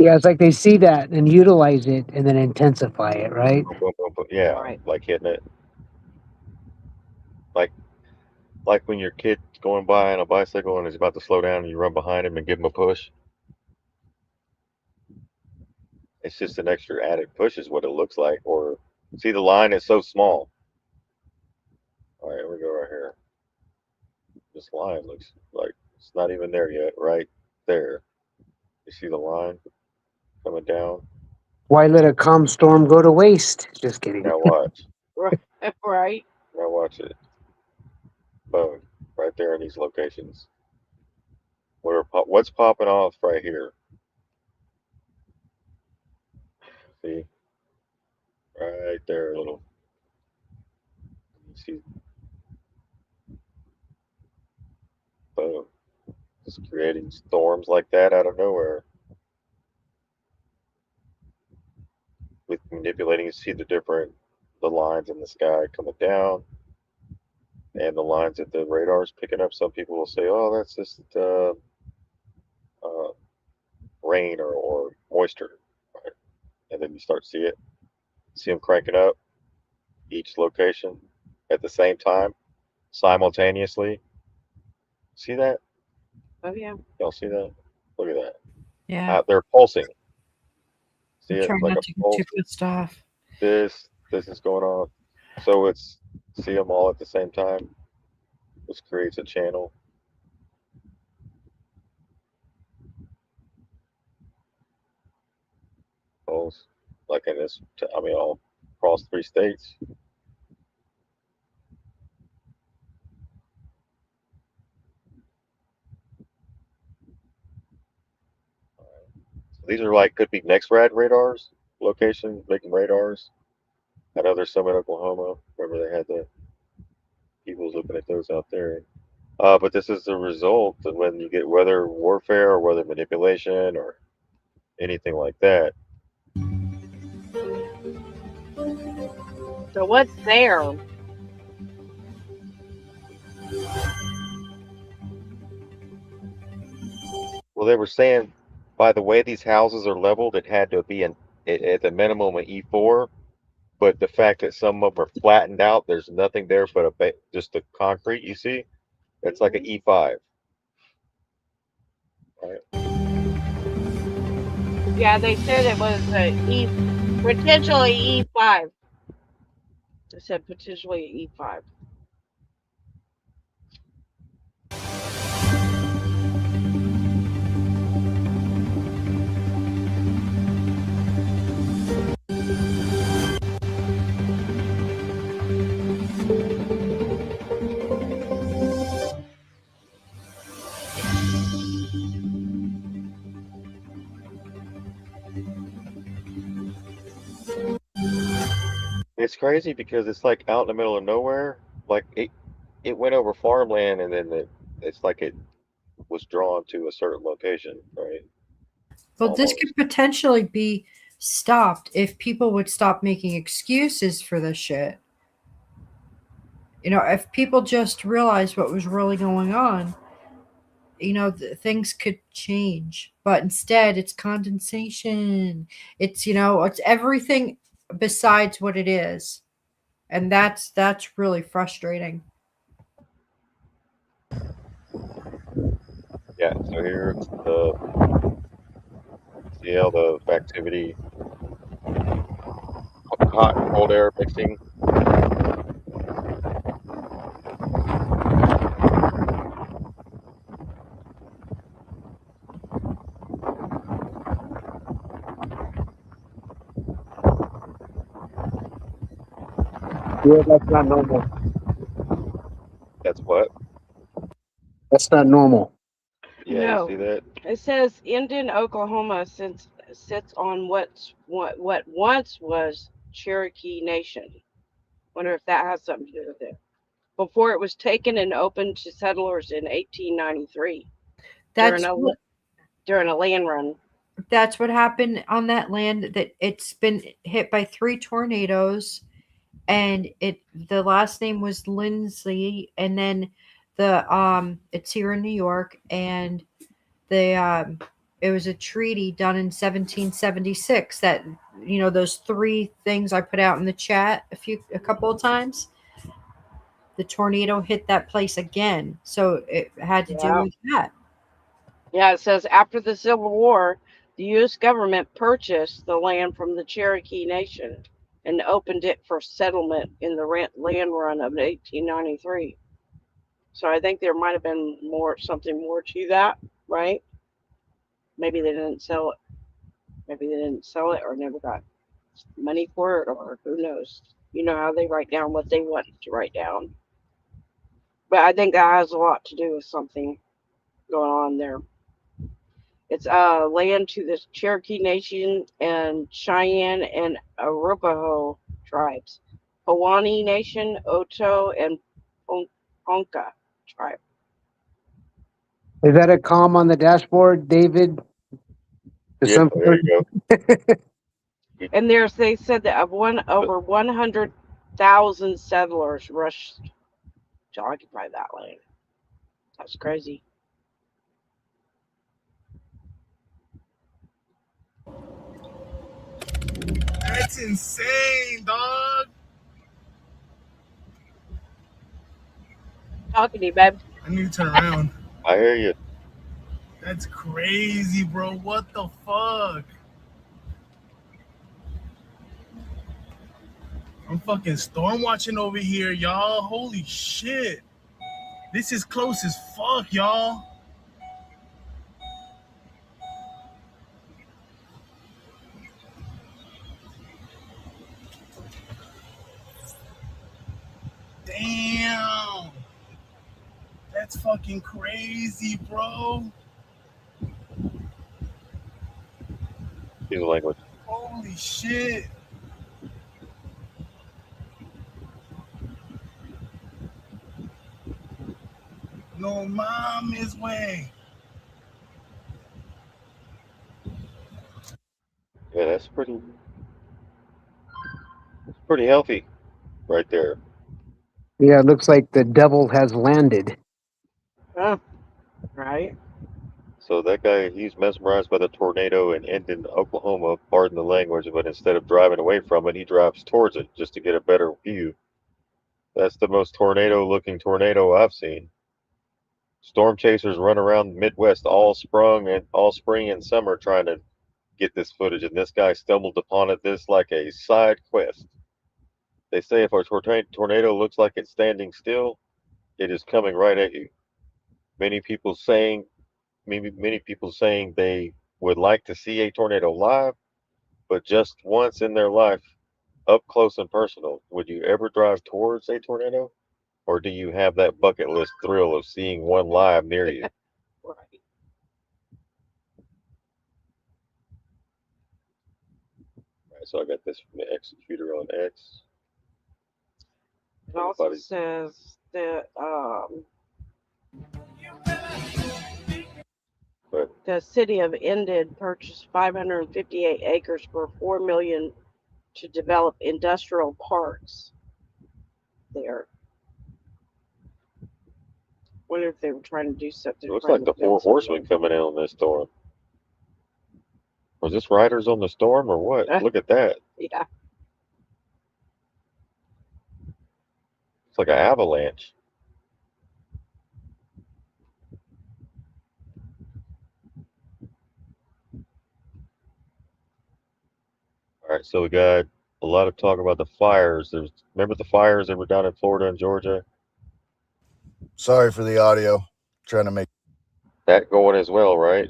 S4: Yeah, it's like they see that and utilize it and then intensify it, right?
S2: Boom, boom, boom, boom. Yeah,
S5: Right.
S2: like hitting it. Like like when your kid's going by on a bicycle and he's about to slow down and you run behind him and give him a push. It's just an extra added push is what it looks like. Or see the line is so small. All right, here we go right here. This line looks like it's not even there yet, right there. You see the line coming down?
S4: Why let a calm storm go to waste? Just kidding.
S2: Now watch.
S5: Right.
S2: Now watch it. Boom. Right there in these locations. What's popping off right here? See? Right there, a little. You see? Boom. Just creating storms like that out of nowhere. With manipulating, you see the lines in the sky coming down and the lines that the radar is picking up. Some people will say, oh, that's just uh, rain or moisture. Right? And then you start to see them cranking up each location at the same time, simultaneously. See that?
S5: Oh yeah.
S2: Y'all see that? Look at that.
S6: Yeah.
S2: They're pulsing. See
S6: I'm
S2: it?
S6: trying
S2: Like
S6: not
S2: a
S6: to get
S2: pulse.
S6: too pissed off.
S2: This is going on. So see them all at the same time. This creates a channel. Pulse. Like in this, I mean, all across 3 states. So these are like, could be next rad radars, location, making radars. I know there's some in Oklahoma. Remember they had the people looking at those out there. But this is the result of when you get weather warfare or weather manipulation or anything like that.
S5: So what's there?
S2: Well, they were saying by the way these houses are leveled, it had to be at the minimum an E4. But the fact that some of them are flattened out, there's nothing there but just the concrete. You see, it's like an E5. Right?
S5: Yeah, they said it was potentially E5. They said potentially E5.
S2: It's crazy because it's like out in the middle of nowhere. Like it went over farmland and then it's like it was drawn to a certain location, right?
S6: Well, this
S2: Almost.
S6: could potentially be stopped if people would stop making excuses for this shit. You know, if people just realized what was really going on, you know, things could change. But instead, it's condensation. It's, you know, it's everything besides what it is. And that's really frustrating.
S2: Yeah, so here's the CL, the activity, hot and cold air mixing.
S4: Yeah, that's not normal.
S2: That's what?
S4: That's not normal.
S2: Yeah, you see that?
S5: It says Indian Oklahoma sits on what once was Cherokee Nation. Wonder if that has something to do with it. Before it was taken and opened to settlers in 1893
S6: That's
S5: during a land run.
S6: That's what happened on that land. That it's been hit by 3 tornadoes, and the last name was Lindsay, and then it's here in New York, and It was a treaty done in 1776 that, you know, those three things I put out in the chat a couple of times. The tornado hit that place again. So it had to do
S5: Yeah.
S6: with that.
S5: Yeah, it says after the Civil War, the U.S. government purchased the land from the Cherokee Nation and opened it for settlement in the land run of 1893. So I think there might have been something more to that, right? Maybe they didn't sell it. Maybe they didn't sell it or never got money for it, or who knows. You know how they write down what they want to write down. But I think that has a lot to do with something going on there. It's land to the Cherokee Nation and Cheyenne and Arapaho tribes, Pawnee Nation, Oto, and Ponca tribe.
S4: Is that a comm on the dashboard, David?
S2: Yeah, there you go.
S5: And they said that over 100,000 settlers rushed to occupy that land. That's crazy.
S17: That's insane, dog.
S5: Talking to you, babe.
S17: I need to turn around.
S2: I hear you.
S17: That's crazy, bro. What the fuck? I'm fucking storm watching over here, y'all. Holy shit. This is close as fuck, y'all. Damn. That's fucking crazy, bro.
S2: Use the language.
S17: Holy shit. No mames, way.
S2: Yeah, that's pretty healthy right there.
S4: Yeah, it looks like the devil has landed.
S5: Huh. Right.
S2: So that guy, he's mesmerized by the tornado in Endon, Oklahoma, pardon the language, but instead of driving away from it, he drives towards it just to get a better view. That's the most tornado-looking tornado I've seen. Storm chasers run around the Midwest all spring and summer trying to get this footage, and this guy stumbled upon this like a side quest. They say if a tornado looks like it's standing still, it is coming right at you. Many people saying they would like to see a tornado live, but just once in their life, up close and personal. Would you ever drive towards a tornado? Or do you have that bucket list thrill of seeing one live near you?
S5: Right.
S2: Alright, so I got this from the executor on X.
S5: It also says that the city of Endon purchased 558 acres for $4 million to develop industrial parks there. Wonder if they were trying to do something.
S2: It looks like the Four Horsemen coming in on this storm. Was this Riders on the Storm or what? Look at that.
S5: Yeah.
S2: It's like an avalanche. All right, so we got a lot of talk about the fires. Remember the fires that were down in Florida and Georgia?
S18: Sorry for the audio. Trying to make
S2: that going as well, right?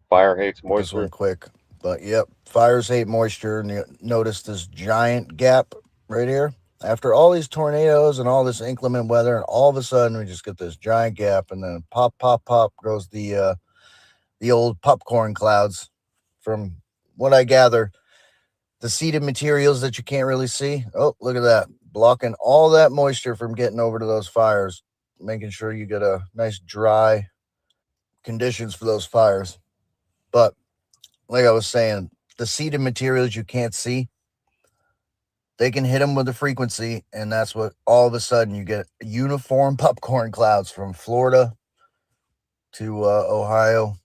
S2: Fire hates moisture.
S18: This one quick, but yep, fires hate moisture. And you notice this giant gap right here. After all these tornadoes and all this inclement weather, and all of a sudden we just get this giant gap, and then pop, pop, pop goes the old popcorn clouds. From what I gather, the seeded materials that you can't really see. Oh, look at that, blocking all that moisture from getting over to those fires, making sure you get a nice dry conditions for those fires. But like I was saying, the seeded materials you can't see, they can hit them with a frequency, and that's what all of a sudden you get uniform popcorn clouds from Florida to Ohio,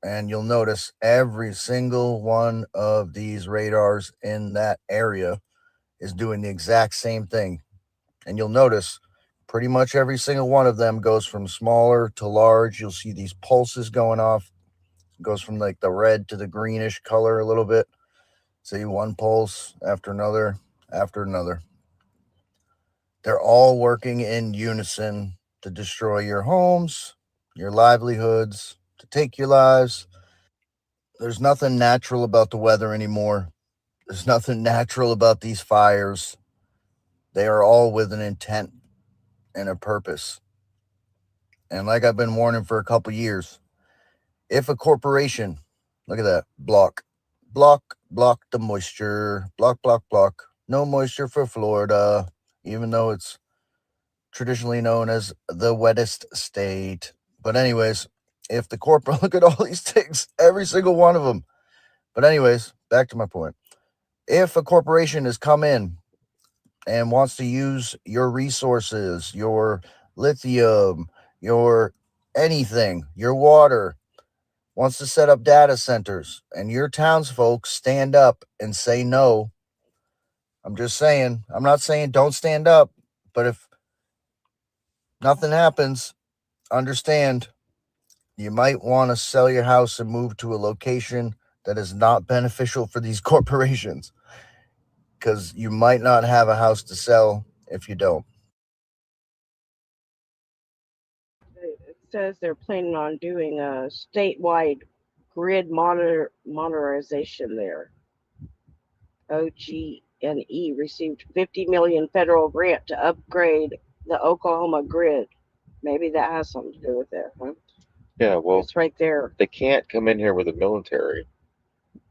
S18: and you'll notice every single one of these radars in that area is doing the exact same thing. And you'll notice pretty much every single one of them goes from smaller to large. You'll see these pulses going off. It goes from like the red to the greenish color a little bit. See, one pulse after another after another. They're all working in unison to destroy your homes, your livelihoods, to take your lives. There's nothing natural about the weather anymore. There's nothing natural about these fires. They are all with an intent and a purpose. And like I've been warning for a couple years, if a corporation, look at that, block the moisture, block, no moisture for Florida, even though it's traditionally known as the wettest state. But anyways, if the corporate, look at all these things, every single one of them. But anyways, back to my point. If a corporation has come in and wants to use your resources, your lithium, your anything, your water, wants to set up data centers, and your townsfolk stand up and say no, I'm just saying, I'm not saying don't stand up, but if nothing happens, understand you might want to sell your house and move to a location that is not beneficial for these corporations, because you might not have a house to sell if you don't.
S5: It says they're planning on doing a statewide grid modernization there. OG&E received $50 million federal grant to upgrade the Oklahoma grid. Maybe that has something to do with it. Huh?
S2: Yeah, well,
S5: It's right there.
S2: they can't come in here with the military,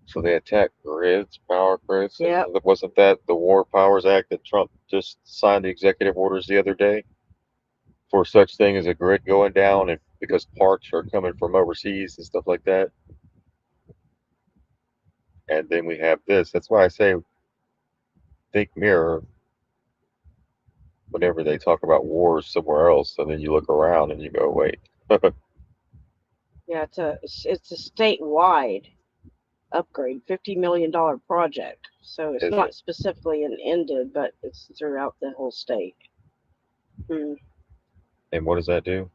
S2: so they attack grids, power grids. And
S5: Yep.
S2: wasn't that the War Powers Act that Trump just signed the executive orders the other day for such thing as a grid going down, and because parts are coming from overseas and stuff like that? And then we have this. That's why I say think mirror whenever they talk about wars somewhere else. So then you look around and you go, wait.
S5: Yeah, it's a statewide upgrade, $50 million project. So it's
S2: Is
S5: not
S2: it?
S5: specifically ended, but it's throughout the whole state.
S2: And what does that do?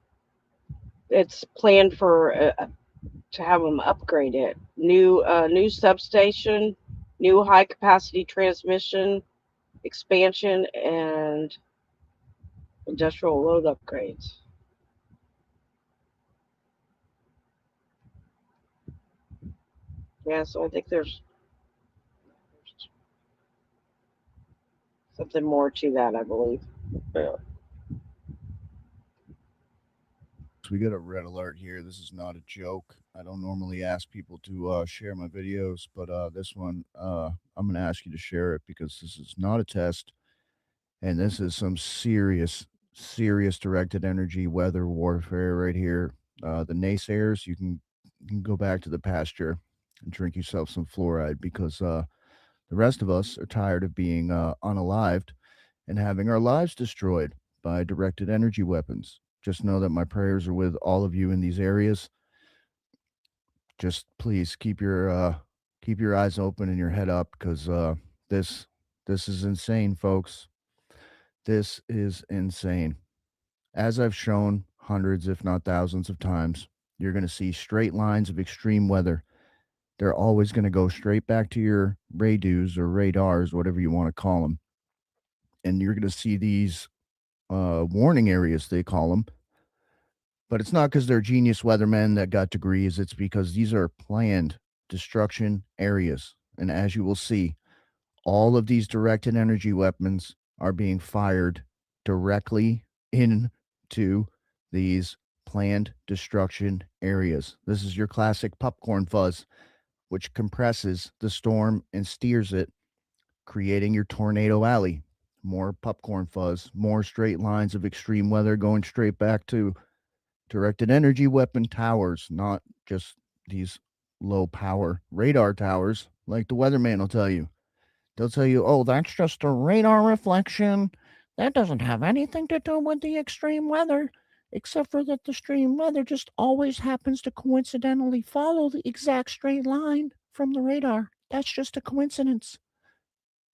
S5: It's planned for to have them upgrade it. New substation, new high capacity transmission, expansion, and industrial load upgrades. Yeah, so I think there's something more to that, I believe.
S2: Yeah.
S16: So we got a red alert here. This is not a joke. I don't normally ask people to share my videos, but this one, I'm going to ask you to share it because this is not a test. And this is some serious, serious directed energy weather warfare right here. The naysayers, you can go back to the pasture and drink yourself some fluoride because the rest of us are tired of being unalived and having our lives destroyed by directed energy weapons. Just know that my prayers are with all of you in these areas. Just please keep your eyes open and your head up because this is insane, folks. This is insane. As I've shown hundreds, if not thousands of times, you're going to see straight lines of extreme weather. They're always going to go straight back to your radars or radars, whatever you want to call them. And you're going to see these warning areas, they call them. But it's not because they're genius weathermen that got degrees. It's because these are planned destruction areas. And as you will see, all of these directed energy weapons are being fired directly into these planned destruction areas. This is your classic popcorn fuzz, which compresses the storm and steers it, creating your tornado alley. More popcorn fuzz, more straight lines of extreme weather going straight back to directed energy weapon towers, not just these low power radar towers like the weatherman will tell you. They'll tell you, oh, that's just a radar reflection. That doesn't have anything to do with the extreme weather.
S20: except for that the extreme weather just always happens to coincidentally follow the exact straight line from the radar. That's just a coincidence.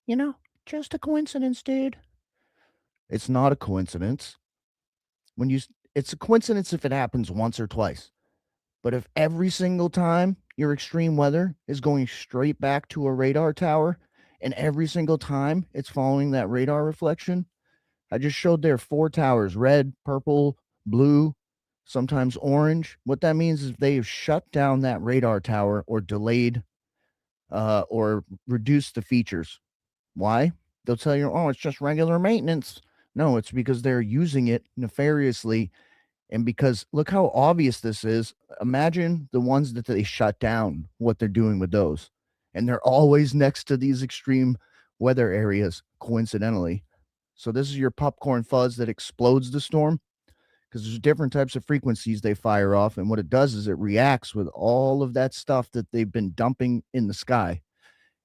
S20: You know, just a coincidence, dude.
S16: It's not a coincidence. It's a coincidence if it happens once or twice. But if every single time your extreme weather is going straight back to a radar tower and every single time it's following that radar reflection, I just showed there 4 towers, red, purple, blue, sometimes orange. What that means is they've shut down that radar tower or delayed or reduced the features. Why? They'll tell you, oh, it's just regular maintenance. No, it's because they're using it nefariously. And because look how obvious this is. Imagine the ones that they shut down, what they're doing with those. And they're always next to these extreme weather areas, coincidentally. So this is your popcorn fuzz that explodes the storm because there's different types of frequencies they fire off. And what it does is it reacts with all of that stuff that they've been dumping in the sky.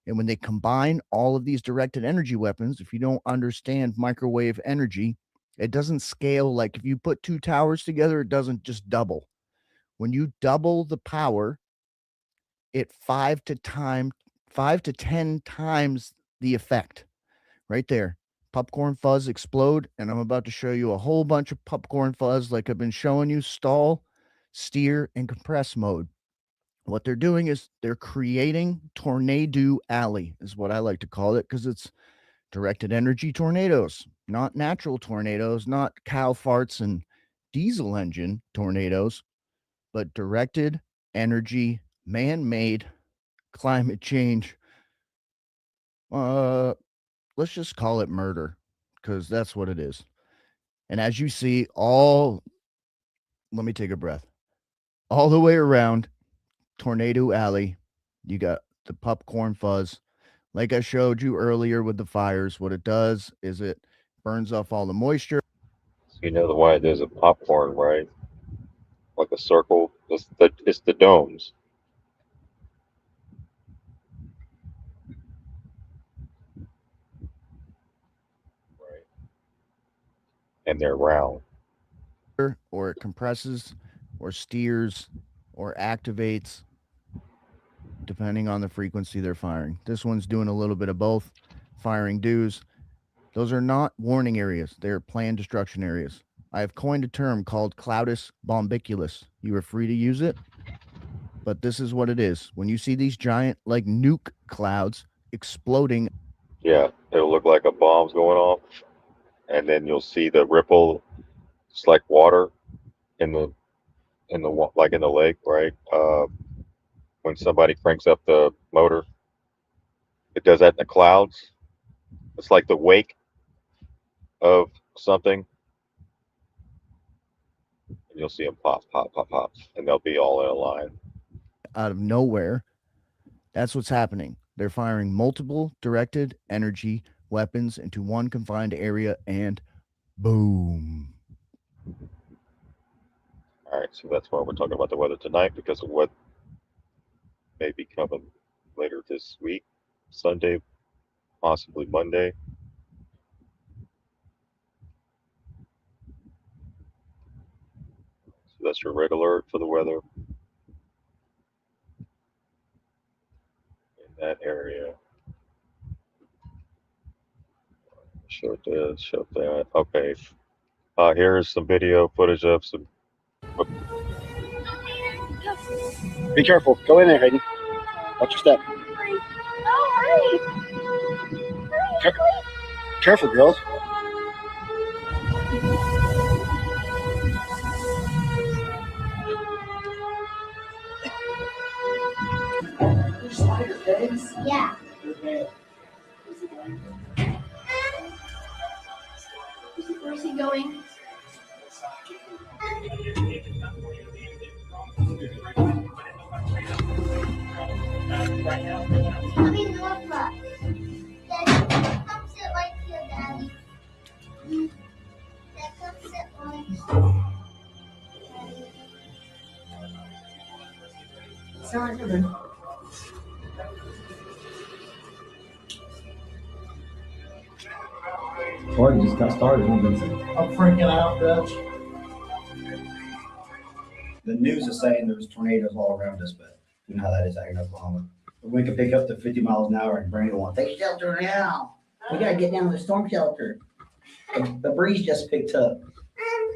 S16: And when they combine all of these directed energy weapons, if you don't understand microwave energy, it doesn't scale. Like if you put 2 towers together, it doesn't just double. When you double the power, it 5 to 10 times the effect. Right there. Popcorn fuzz explode. And I'm about to show you a whole bunch of popcorn fuzz like I've been showing you: stall, steer, and compress mode. What they're doing is they're creating tornado alley, is what I like to call it, because it's directed energy tornadoes, not natural tornadoes, not cow farts and diesel engine tornadoes, but directed energy, man-made, climate change. Let's just call it murder, because that's what it is. And as you see, let me take a breath. All the way around Tornado Alley, you got the popcorn fuzz. Like I showed you earlier with the fires, what it does is it burns off all the moisture.
S2: So you know why there's a popcorn, right? Like a circle. It's the domes. Right. And they're round.
S16: Or it compresses or steers or activates depending on the frequency they're firing. This one's doing a little bit of both, firing dews. Those are not warning areas. They're planned destruction areas. I have coined a term called cloudus bombiculus. You are free to use it, but this is what it is. When you see these giant, like nuke clouds exploding.
S2: Yeah, it'll look like a bomb's going off, and then you'll see the ripple. It's like water in the like in the lake, right? When somebody cranks up the motor, it does that in the clouds. It's like the wake of something. And you'll see them pop, pop, pop, pop, and they'll be all in a line.
S16: Out of nowhere, that's what's happening. They're firing multiple directed energy weapons into one confined area, and boom.
S2: All right, so that's why we're talking about the weather tonight, because of what may be coming later this week, Sunday, possibly Monday. So that's your red alert for the weather in that area. Show this, show that. Okay. Here's some video footage of some.
S21: Be careful. Go in there, Hayden. Watch your step. Careful, girls.
S1: Yeah. Where's he going? Mommy, look. Daddy, come sit right here, Daddy. Dad, come sit right here. Sorry.
S22: Or you just got started.
S11: I'm freaking out, Dutch.
S3: The news is saying there's tornadoes all around us, but you know how that is out here in Oklahoma. The wind can pick up to 50 miles an hour, and Brandon wants to take shelter now. We gotta get down to the storm shelter. The breeze just picked up.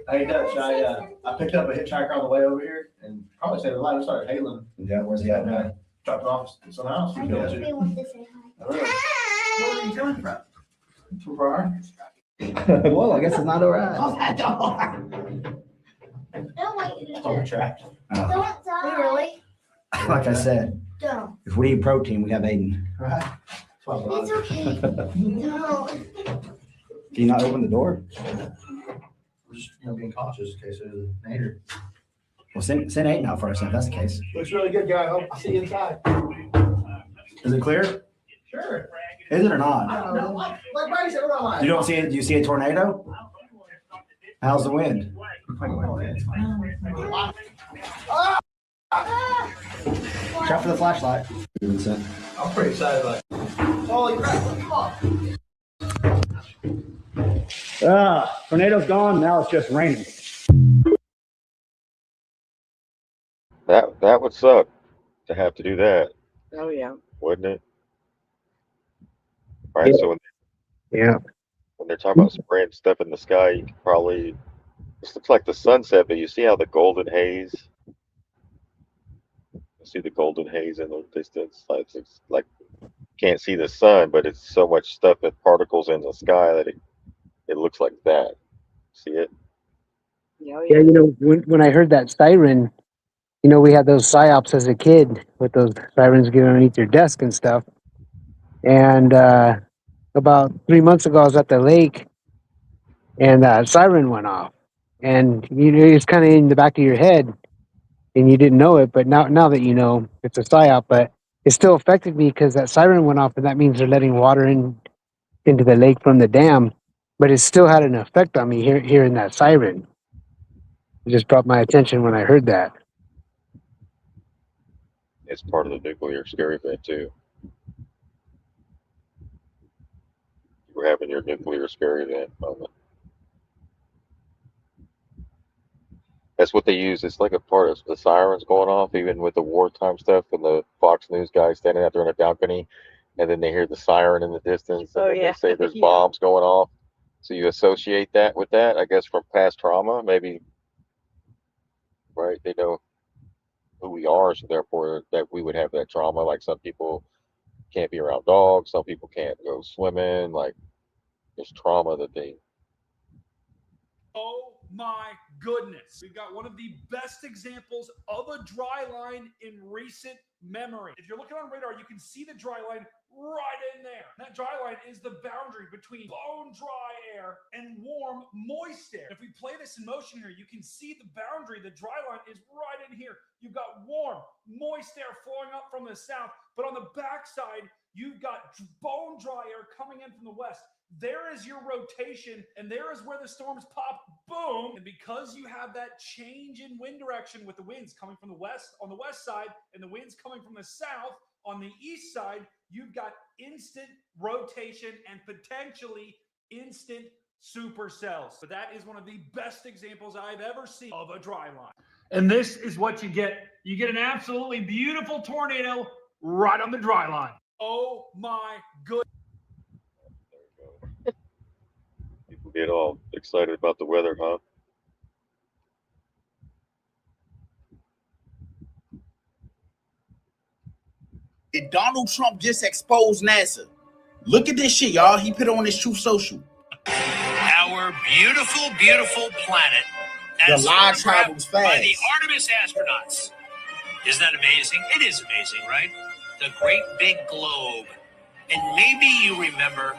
S22: Hey Dutch, I picked up a hitchhiker on the way over here and probably saved a life. I started hailing.
S3: Yeah, where's he at now?
S22: Dropped him off at some house.
S23: I just want to say hi.
S22: Where are you coming from? From far.
S3: Well, I guess it's not all right.
S23: Close that door. Don't want you to
S22: Oh, we're trapped.
S23: Don't die. Really?
S3: Like I said,
S23: Don't.
S3: if we need protein, we have Aiden.
S22: Right.
S23: It's okay. Don't.
S3: Can you not open the door?
S22: We're just being cautious in case there's a nader.
S3: Well, send Aiden out first if that's the case.
S22: Looks really good, guy. I'll see you inside.
S3: Is it clear?
S22: Sure.
S3: Is it or not?
S22: I don't know. Like Brady said, we're not lying.
S3: You don't see it? Do you see a tornado? How's the wind? Try for the flashlight.
S22: I'm pretty excited about it. Holy crap, come on.
S3: Tornado's gone. Now it's just raining.
S2: That would suck to have to do that,
S5: Oh yeah.
S2: wouldn't it? Right. So when they're talking about spraying stuff in the sky, you can probably, this looks like the sunset, but you see how the golden haze, you see the golden haze in the distance, it's like can't see the sun, but it's so much stuff and particles in the sky that it looks like that. See it?
S5: Yeah,
S4: Yeah, when I heard that siren, we had those psyops as a kid with those sirens getting underneath your desk and stuff. And about 3 months ago, I was at the lake, and that siren went off. And it's kind of in the back of your head, and you didn't know it. But now that you know, it's a psyop. But it still affected me because that siren went off, and that means they're letting water into the lake from the dam. But it still had an effect on me hearing that siren. It just brought my attention when I heard that.
S2: It's part of the nuclear scare event too. You were having your nuclear scare event moment. That's what they use. It's like a part of the sirens going off, even with the wartime stuff, and the Fox News guy standing out there in a balcony, and then they hear the siren in the distance, and then they say there's bombs going off. So you associate that with that, I guess, from past trauma, maybe, right? They know who we are, so therefore that we would have that trauma. Like some people can't be around dogs, some people can't go swimming. Like there's trauma that they.
S24: Oh my goodness. We've got one of the best examples of a dry line in recent memory. If you're looking on radar, you can see the dry line right in there. That dry line is the boundary between bone dry air and warm, moist air. If we play this in motion here, you can see the boundary. The dry line is right in here. You've got warm, moist air flowing up from the south, but on the backside, you've got bone dry air coming in from the west. There is your rotation, and there is where the storms pop, boom. And because you have that change in wind direction with the winds coming from the west on the west side and the winds coming from the south on the east side, you've got instant rotation and potentially instant supercells. But that is one of the best examples I've ever seen of a dry line. And this is what you get. You get an absolutely beautiful tornado right on the dry line. Oh my goodness.
S2: People get all excited about the weather, huh?
S11: Did Donald Trump just expose NASA? Look at this shit, y'all. He put it on his Truth Social.
S25: Our beautiful, beautiful planet.
S11: The lie travels fast.
S25: By the Artemis astronauts. Isn't that amazing? It is amazing, right? The great big globe. And maybe you remember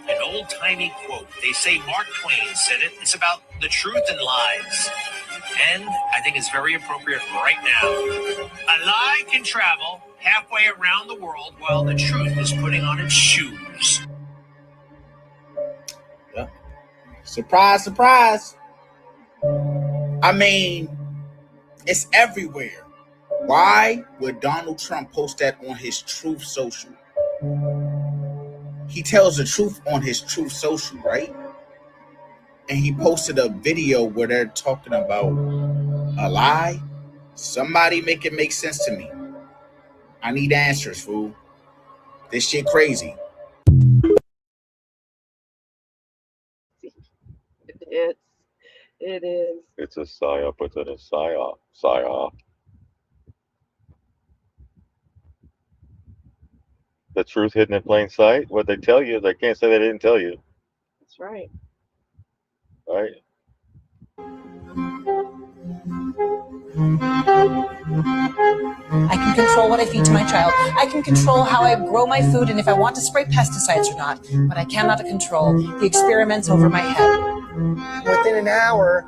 S25: an old-timey quote. They say Mark Twain said it. It's about the truth and lies. And I think it's very appropriate right now. A lie can travel halfway around the world while the truth is putting on its shoes.
S11: Yeah. Surprise, surprise. I mean, it's everywhere. Why would Donald Trump post that on his Truth Social? He tells the truth on his Truth Social, right? And he posted a video where they're talking about a lie. Somebody make it make sense to me. I need answers, fool. This shit crazy.
S5: It is.
S2: It's a psyop within a psyop. Psyop. The truth hidden in plain sight. What they tell you, they can't say they didn't tell you.
S5: That's right.
S2: Right?
S7: I can control what I feed to my child. I can control how I grow my food and if I want to spray pesticides or not. But I cannot control the experiments over my head.
S8: Within an hour,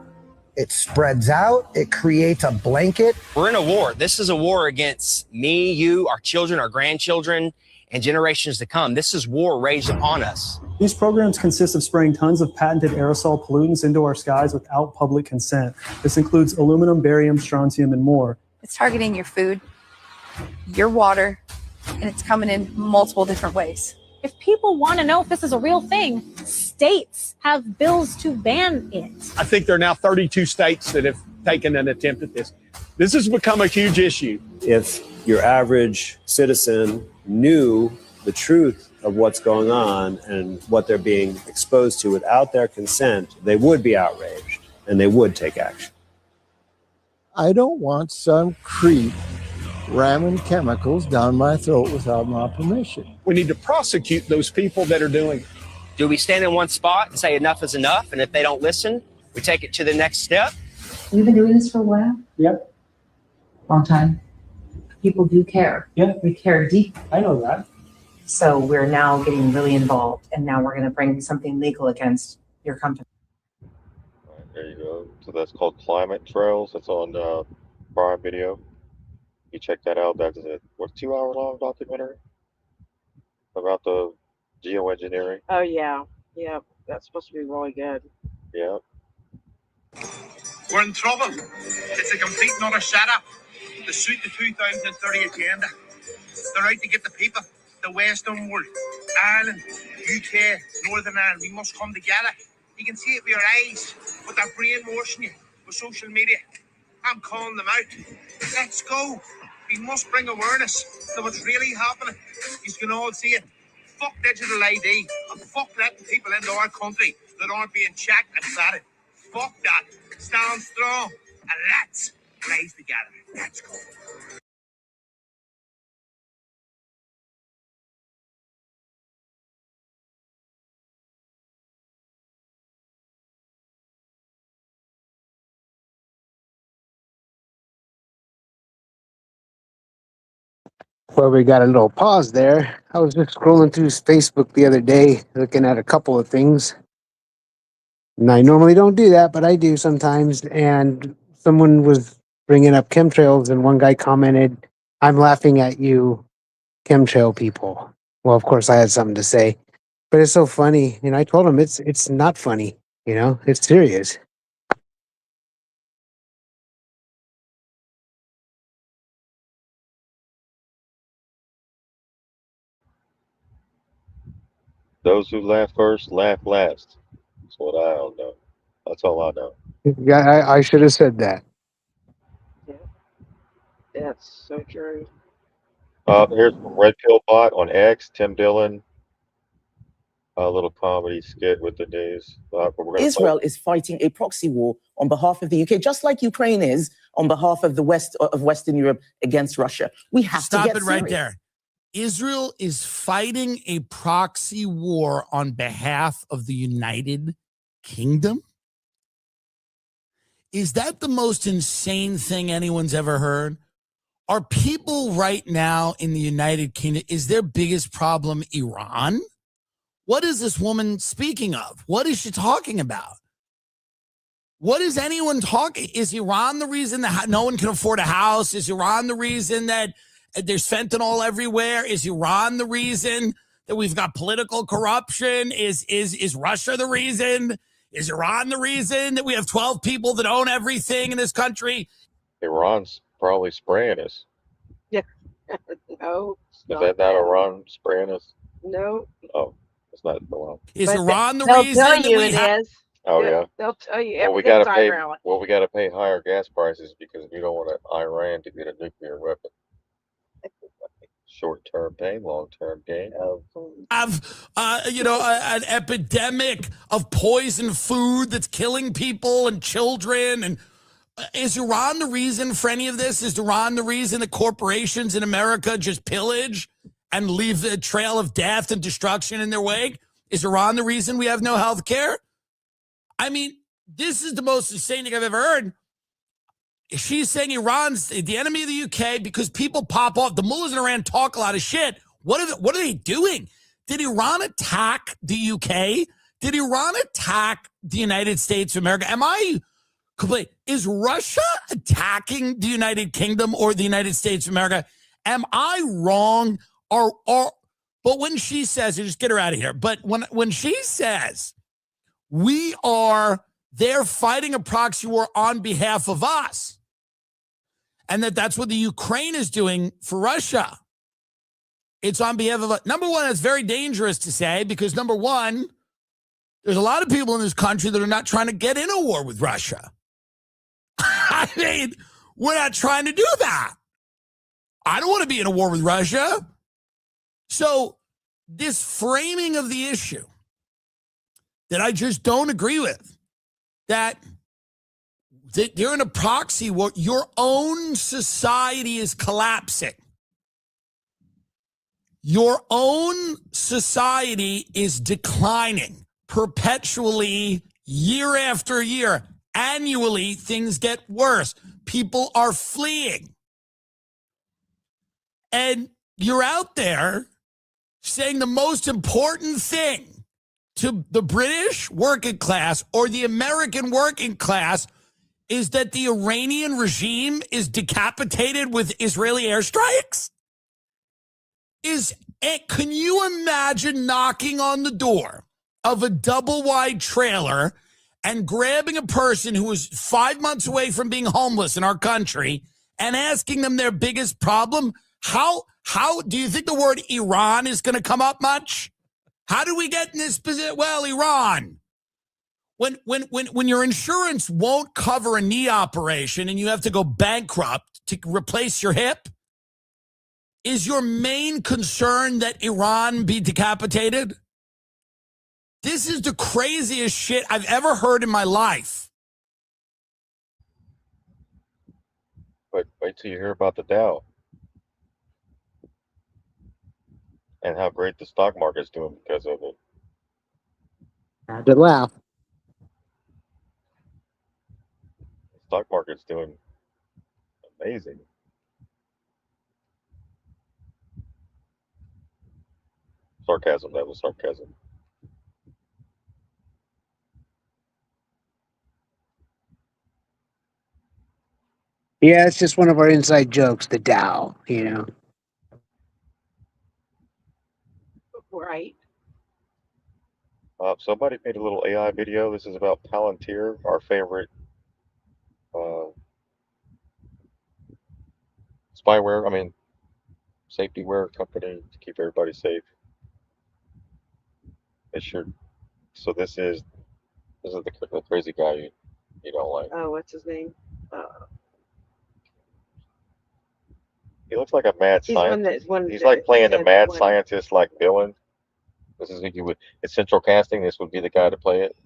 S8: it spreads out. It creates a blanket.
S10: We're in a war. This is a war against me, you, our children, our grandchildren, and generations to come. This is war raged upon us.
S12: These programs consist of spraying tons of patented aerosol pollutants into our skies without public consent. This includes aluminum, barium, strontium, and more.
S13: It's targeting your food, your water, and it's coming in multiple different ways.
S26: If people want to know if this is a real thing, states have bills to ban it.
S27: I think there are now 32 states that have taken an attempt at this. This has become a huge issue.
S28: If your average citizen knew the truth of what's going on and what they're being exposed to without their consent, they would be outraged and they would take action.
S29: I don't want some creep ramming chemicals down my throat without my permission.
S27: We need to prosecute those people that are doing it.
S10: Do we stand in one spot and say enough is enough? And if they don't listen, we take it to the next step?
S7: We've been doing this for a while.
S12: Yep.
S7: Long time. People do care.
S12: Yeah.
S7: We care deeply.
S12: I know that.
S7: So we're now getting really involved, and now we're going to bring something legal against your company.
S2: Right, there you go. So that's called Climate Trails. It's on Prime Video. You check that out. That's a 2-hour-long documentary about the geoengineering.
S5: Oh yeah. Yeah. That's supposed to be really good.
S2: Yeah.
S30: We're in trouble. It's a complete and utter setup to suit the 2030 agenda. They're out to get the people, the Western world, Ireland, UK, Northern Ireland. We must come together. You can see it with your eyes, but they're brainwashing you with social media. I'm calling them out. Let's go. We must bring awareness to what's really happening. You can all see it. Fuck digital ID and fuck letting people into our country that aren't being checked and vetted. Fuck that. Stand strong and let's rise together. Let's go.
S4: Well, we got a little pause there. I was just scrolling through Facebook the other day, looking at a couple of things. And I normally don't do that, but I do sometimes. And someone was bringing up chemtrails, and one guy commented, "I'm laughing at you, chemtrail people." Well, of course, I had something to say, but it's so funny. And I told him it's not funny. You know, it's serious.
S2: Those who laugh first, laugh last. That's what I don't know. That's all I know.
S4: Yeah, I should have said that.
S5: That's so true.
S2: Here's Red Pill Bot on X. Tim Dillon. A little comedy skit with the news.
S31: Israel is fighting a proxy war on behalf of the UK, just like Ukraine is on behalf of the West of Western Europe against Russia. We have
S30: Stop
S31: to get
S30: it right
S31: serious.
S30: there. Israel is fighting a proxy war on behalf of the United Kingdom? Is that the most insane thing anyone's ever heard? Are people right now in the United Kingdom, is their biggest problem Iran? What is this woman speaking of? What is she talking about? What is anyone talking? Is Iran the reason that no one can afford a house? Is Iran the reason that there's fentanyl everywhere? Is Iran the reason that we've got political corruption? Is Russia the reason? Is Iran the reason that we have 12 people that own everything in this country?
S2: Iran's probably spraying us.
S5: Yeah. No.
S2: Is that not Iran spraying us?
S5: No.
S2: Oh, it's not Iran.
S30: Is
S5: But
S30: Iran the
S5: they'll
S30: reason
S5: tell
S30: that
S5: you
S30: we
S5: it
S30: have?
S5: is.
S2: Oh yeah.
S5: They'll tell you
S2: Well, we
S5: everything's
S2: gotta pay.
S5: Iran.
S2: Well, we gotta pay higher gas prices because we don't want Iran to get a nuclear weapon. Short-term pain, long-term gain.
S1: Have an epidemic of poison food that's killing people and children. And is Iran the reason for any of this? Is Iran the reason that corporations in America just pillage and leave a trail of death and destruction in their wake? Is Iran the reason we have no health care? I mean, this is the most insane thing I've ever heard. She's saying Iran's the enemy of the UK because people pop off. The mullahs in Iran talk a lot of shit. What are they doing? Did Iran attack the UK? Did Iran attack the United States of America? Am I complete? Is Russia attacking the United Kingdom or the United States of America? Am I wrong? But when she says, just get her out of here. But when she says they're fighting a proxy war on behalf of us, and that's what the Ukraine is doing for Russia. It's on behalf of, number one, that's very dangerous to say because, number one, there's a lot of people in this country that are not trying to get in a war with Russia. I mean, we're not trying to do that. I don't want to be in a war with Russia. So this framing of the issue that I just don't agree with, that they're in a proxy war, your own society is collapsing. Your own society is declining perpetually, year after year. Annually, things get worse. People are fleeing. And you're out there saying the most important thing to the British working class or the American working class is that the Iranian regime is decapitated with Israeli airstrikes? Can you imagine knocking on the door of a double-wide trailer and grabbing a person who is 5 months away from being homeless in our country and asking them their biggest problem? How do you think the word Iran is going to come up much? How do we get in this position? Well, Iran. When your insurance won't cover a knee operation and you have to go bankrupt to replace your hip, is your main concern that Iran be decapitated? This is the craziest shit I've ever heard in my life.
S2: But wait till you hear about the Dow and how great the stock market's doing because of it.
S4: Had to laugh.
S2: The stock market's doing amazing. Sarcasm, that was sarcasm.
S4: Yeah, it's just one of our inside jokes, the Dow,
S5: Right.
S2: Somebody made a little AI video. This is about Palantir, our favorite safetyware company to keep everybody safe. So this is the crazy guy you don't like.
S5: Oh, what's his name?
S2: He looks like a mad
S5: He's
S2: scientist.
S5: one
S2: He's
S5: that
S2: like playing the
S5: said
S2: mad
S5: one-
S2: scientist like villain. This is what you would. It's central casting. This would be the guy to play it.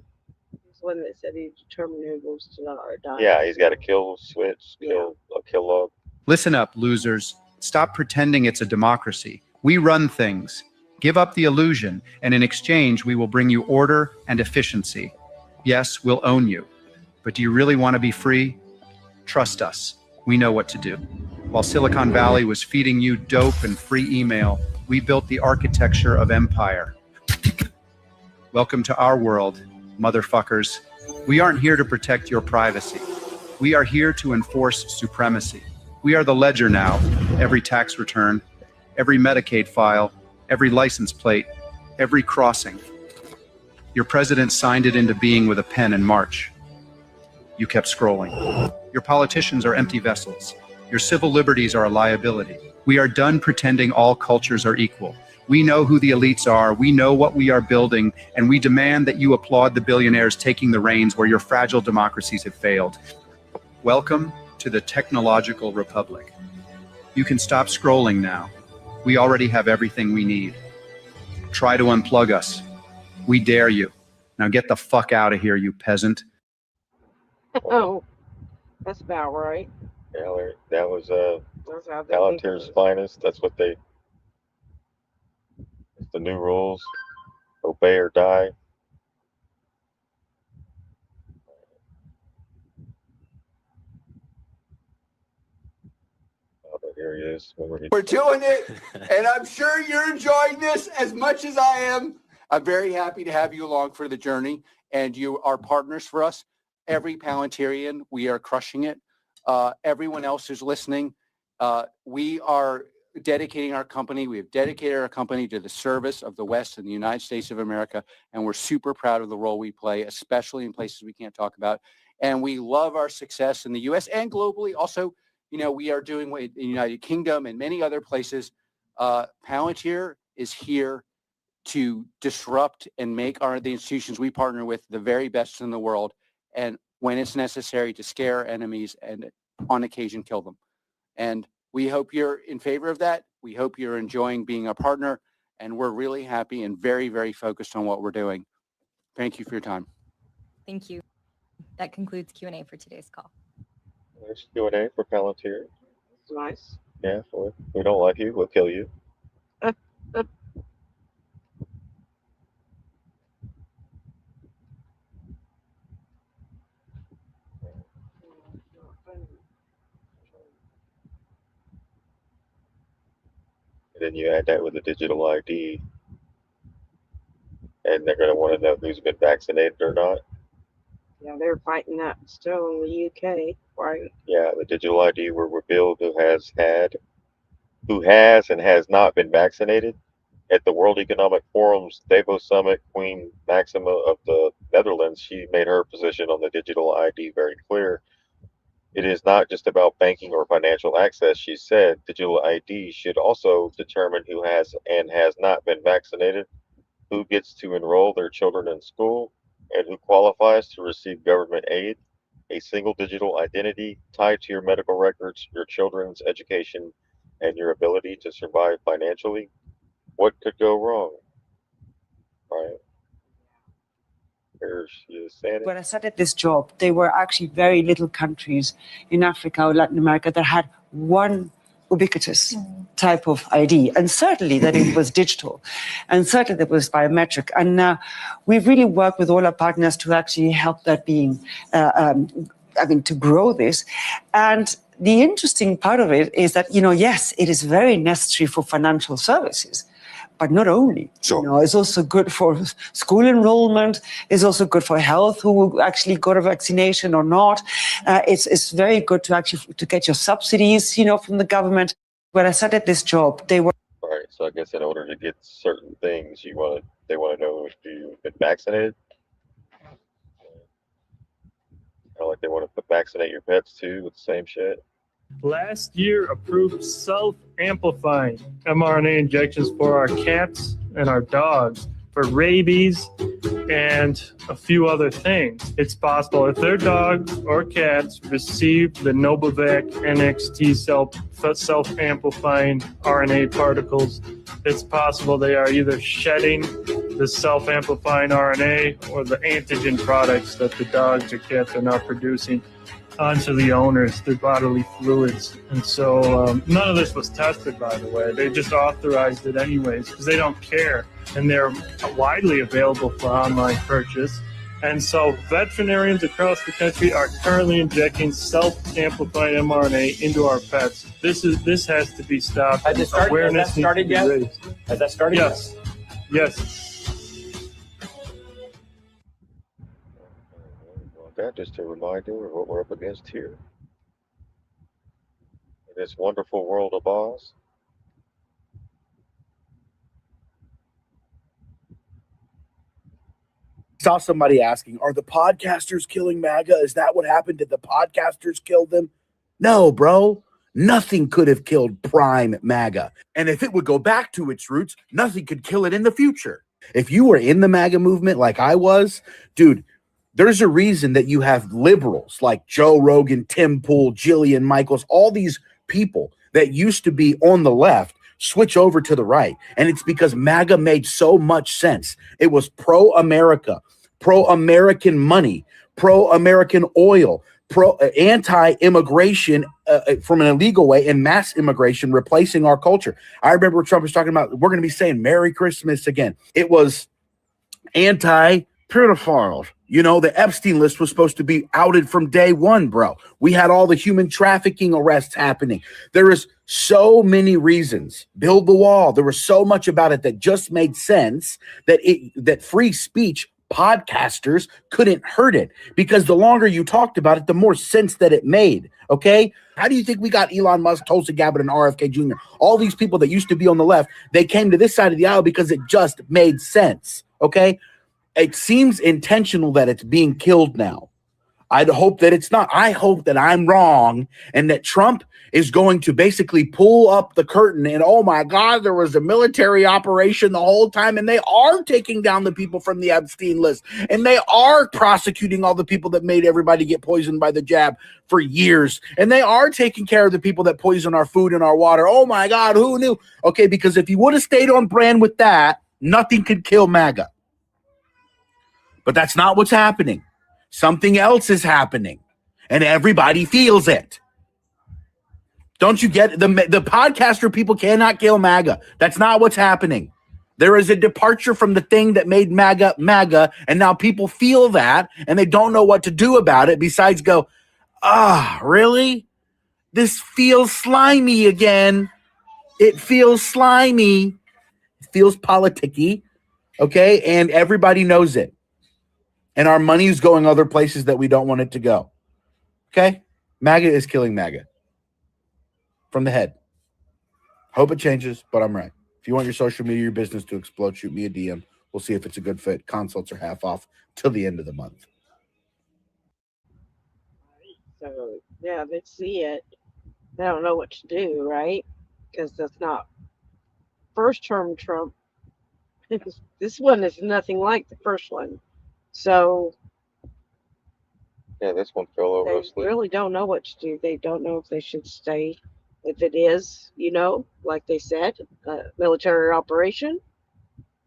S5: He's the one that said he determined who goes to die.
S2: Yeah, he's got a kill switch, kill log.
S6: Listen up, losers. Stop pretending it's a democracy. We run things. Give up the illusion, and in exchange, we will bring you order and efficiency. Yes, we'll own you. But do you really want to be free? Trust us. We know what to do. While Silicon Valley was feeding you dope and free email, we built the architecture of empire. Welcome to our world, motherfuckers. We aren't here to protect your privacy. We are here to enforce supremacy. We are the ledger now. Every tax return, every Medicaid file, every license plate, every crossing. Your president signed it into being with a pen in March. You kept scrolling. Your politicians are empty vessels. Your civil liberties are a liability. We are done pretending all cultures are equal. We know who the elites are. We know what we are building, and we demand that you applaud the billionaires taking the reins where your fragile democracies have failed. Welcome to the technological republic. You can stop scrolling now. We already have everything we need. Try to unplug us. We dare you. Now get the fuck out of here, you peasant.
S5: Oh, that's about right.
S2: Yeah, that was
S5: That's how they
S2: Palantir's finest. That's what it's the new rules. Obey or die. Oh, but here he is.
S9: We're doing it, and I'm sure you're enjoying this as much as I am. I'm very happy to have you along for the journey, and you are partners for us. Every Palantirian, we are crushing it. Everyone else who's listening, we are dedicating our company. We have dedicated our company to the service of the West and the United States of America, and we're super proud of the role we play, especially in places we can't talk about. And we love our success in the U.S. and globally. Also, you know, we are doing in the United Kingdom and many other places. Palantir is here to disrupt and make the institutions we partner with the very best in the world. And when it's necessary, to scare enemies and on occasion kill them. And we hope you're in favor of that. We hope you're enjoying being a partner. And we're really happy and very, very focused on what we're doing. Thank you for your time.
S14: Thank you. That concludes Q&A for today's call.
S2: There's Q&A for Palantir.
S5: Nice.
S2: Yeah, if we don't like you, we'll kill you. And then you add that with a digital ID, and they're going to want to know who's been vaccinated or not.
S5: Yeah, they're fighting that still in the UK, right?
S2: Yeah, the digital ID will reveal who has and has not been vaccinated. At the World Economic Forum's Davos Summit, Queen Maxima of the Netherlands, she made her position on the digital ID very clear. It is not just about banking or financial access, she said. Digital ID should also determine who has and has not been vaccinated, who gets to enroll their children in school, and who qualifies to receive government aid. A single digital identity tied to your medical records, your children's education, and your ability to survive financially. What could go wrong? Right? Here she is saying it.
S15: When I started this job, there were actually very little countries in Africa or Latin America that had one ubiquitous type of ID, and certainly that it was digital, and certainly that it was biometric. And we've really worked with all our partners to actually help that being, to grow this. And the interesting part of it is that, yes, it is very necessary for financial services. But not only, it's also good for school enrollment. It's also good for health, who actually got a vaccination or not. It's very good to get your subsidies, from the government. When I started this job, they were.
S2: Right. So I guess in order to get certain things, they want to know if you've been vaccinated. Kind of like they want to vaccinate your pets too with the same shit.
S16: Last year approved self-amplifying mRNA injections for our cats and our dogs for rabies and a few other things. It's possible if their dogs or cats receive the Novavax NXT self-amplifying RNA particles, it's possible they are either shedding the self-amplifying RNA or the antigen products that the dogs or cats are now producing onto the owners, their bodily fluids. And so none of this was tested, by the way. They just authorized it anyways because they don't care. And they're widely available for online purchase. And so veterinarians across the country are currently injecting self-amplifying mRNA into our pets. This has to be stopped.
S10: Has that started yet? Has that started yet?
S16: Yes.
S2: That just a reminder of what we're up against here in this wonderful world of Oz.
S17: Saw somebody asking, are the podcasters killing MAGA? Is that what happened? Did the podcasters kill them? No, bro. Nothing could have killed prime MAGA. And if it would go back to its roots, nothing could kill it in the future. If you were in the MAGA movement like I was, dude, there's a reason that you have liberals like Joe Rogan, Tim Pool, Jillian Michaels, all these people that used to be on the left switch over to the right. And it's because MAGA made so much sense. It was pro-America, pro-American money, pro-American oil, anti-immigration from an illegal way, and mass immigration replacing our culture. I remember Trump was talking about, we're going to be saying Merry Christmas again. It was anti-pedophiles. You know, the Epstein list was supposed to be outed from day one, bro. We had all the human trafficking arrests happening. There is so many reasons. Build the wall. There was so much about it that just made sense that free speech podcasters couldn't hurt it, because the longer you talked about it, the more sense that it made. Okay. How do you think we got Elon Musk, Tulsi Gabbard, and RFK Jr.? All these people that used to be on the left, they came to this side of the aisle because it just made sense. Okay. It seems intentional that it's being killed now. I'd hope that it's not. I hope that I'm wrong and that Trump is going to basically pull up the curtain and, oh my God, there was a military operation the whole time, and they are taking down the people from the Epstein list, and they are prosecuting all the people that made everybody get poisoned by the jab for years, and they are taking care of the people that poison our food and our water. Oh my God, who knew? Okay, because if you would have stayed on brand with that, nothing could kill MAGA. But that's not what's happening. Something else is happening, and everybody feels it. Don't you get it? The podcaster people cannot kill MAGA. That's not what's happening. There is a departure from the thing that made MAGA MAGA, and now people feel that, and they don't know what to do about it besides go, really? This feels slimy again. It feels slimy. It feels politicky, okay? And everybody knows it. And our money is going other places that we don't want it to go. Okay? MAGA is killing MAGA. From the head. Hope it changes, but I'm right. If you want your social media, your business to explode, shoot me a DM. We'll see if it's a good fit. Consults are half off till the end of the month.
S5: So, yeah, they see it. They don't know what to do, right? Because that's not first term Trump. This one is nothing like the first one. So,
S2: yeah, this one fell over
S5: they
S2: asleep.
S5: really don't know what to do. They don't know if they should stay. If it is, like they said, a military operation.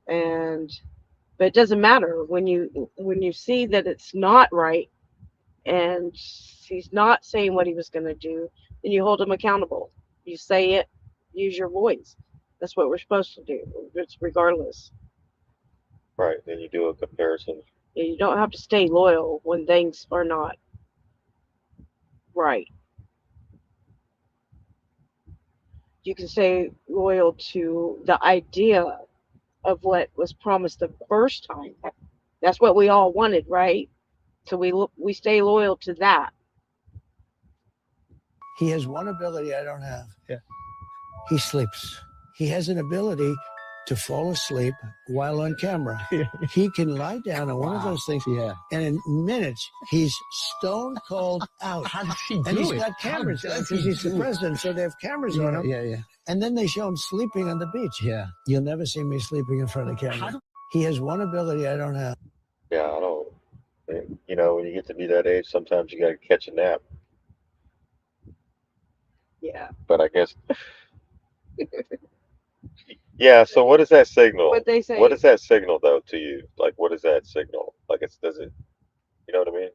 S5: But it doesn't matter when you see that it's not right, and he's not saying what he was going to do, then you hold him accountable. You say it, use your voice. That's what we're supposed to do. It's regardless.
S2: Right. Then you do a comparison.
S5: You don't have to stay loyal when things are not right. You can stay loyal to the idea of what was promised the first time. That's what we all wanted, right? So we stay loyal to that.
S3: He has one ability I don't have. Yeah. He sleeps. He has an ability to fall asleep while on camera. He can lie down on one of those things, and in minutes, he's stone cold out.
S8: How does he do
S3: and he's
S8: it?
S3: got cameras
S8: How does
S3: because
S8: he
S3: he's the
S8: do it?
S3: president, so they have cameras on him. Yeah. And then they show him sleeping on the beach. Yeah. You'll never see me sleeping in front of camera. He has one ability I don't have.
S2: Yeah, I don't. And, when you get to be that age, sometimes you got to catch a nap.
S5: Yeah.
S2: But I guess. Yeah. So what does that signal?
S5: What they say.
S2: What does that signal though to you? Like, what does that signal? Like, does it? You know what I mean?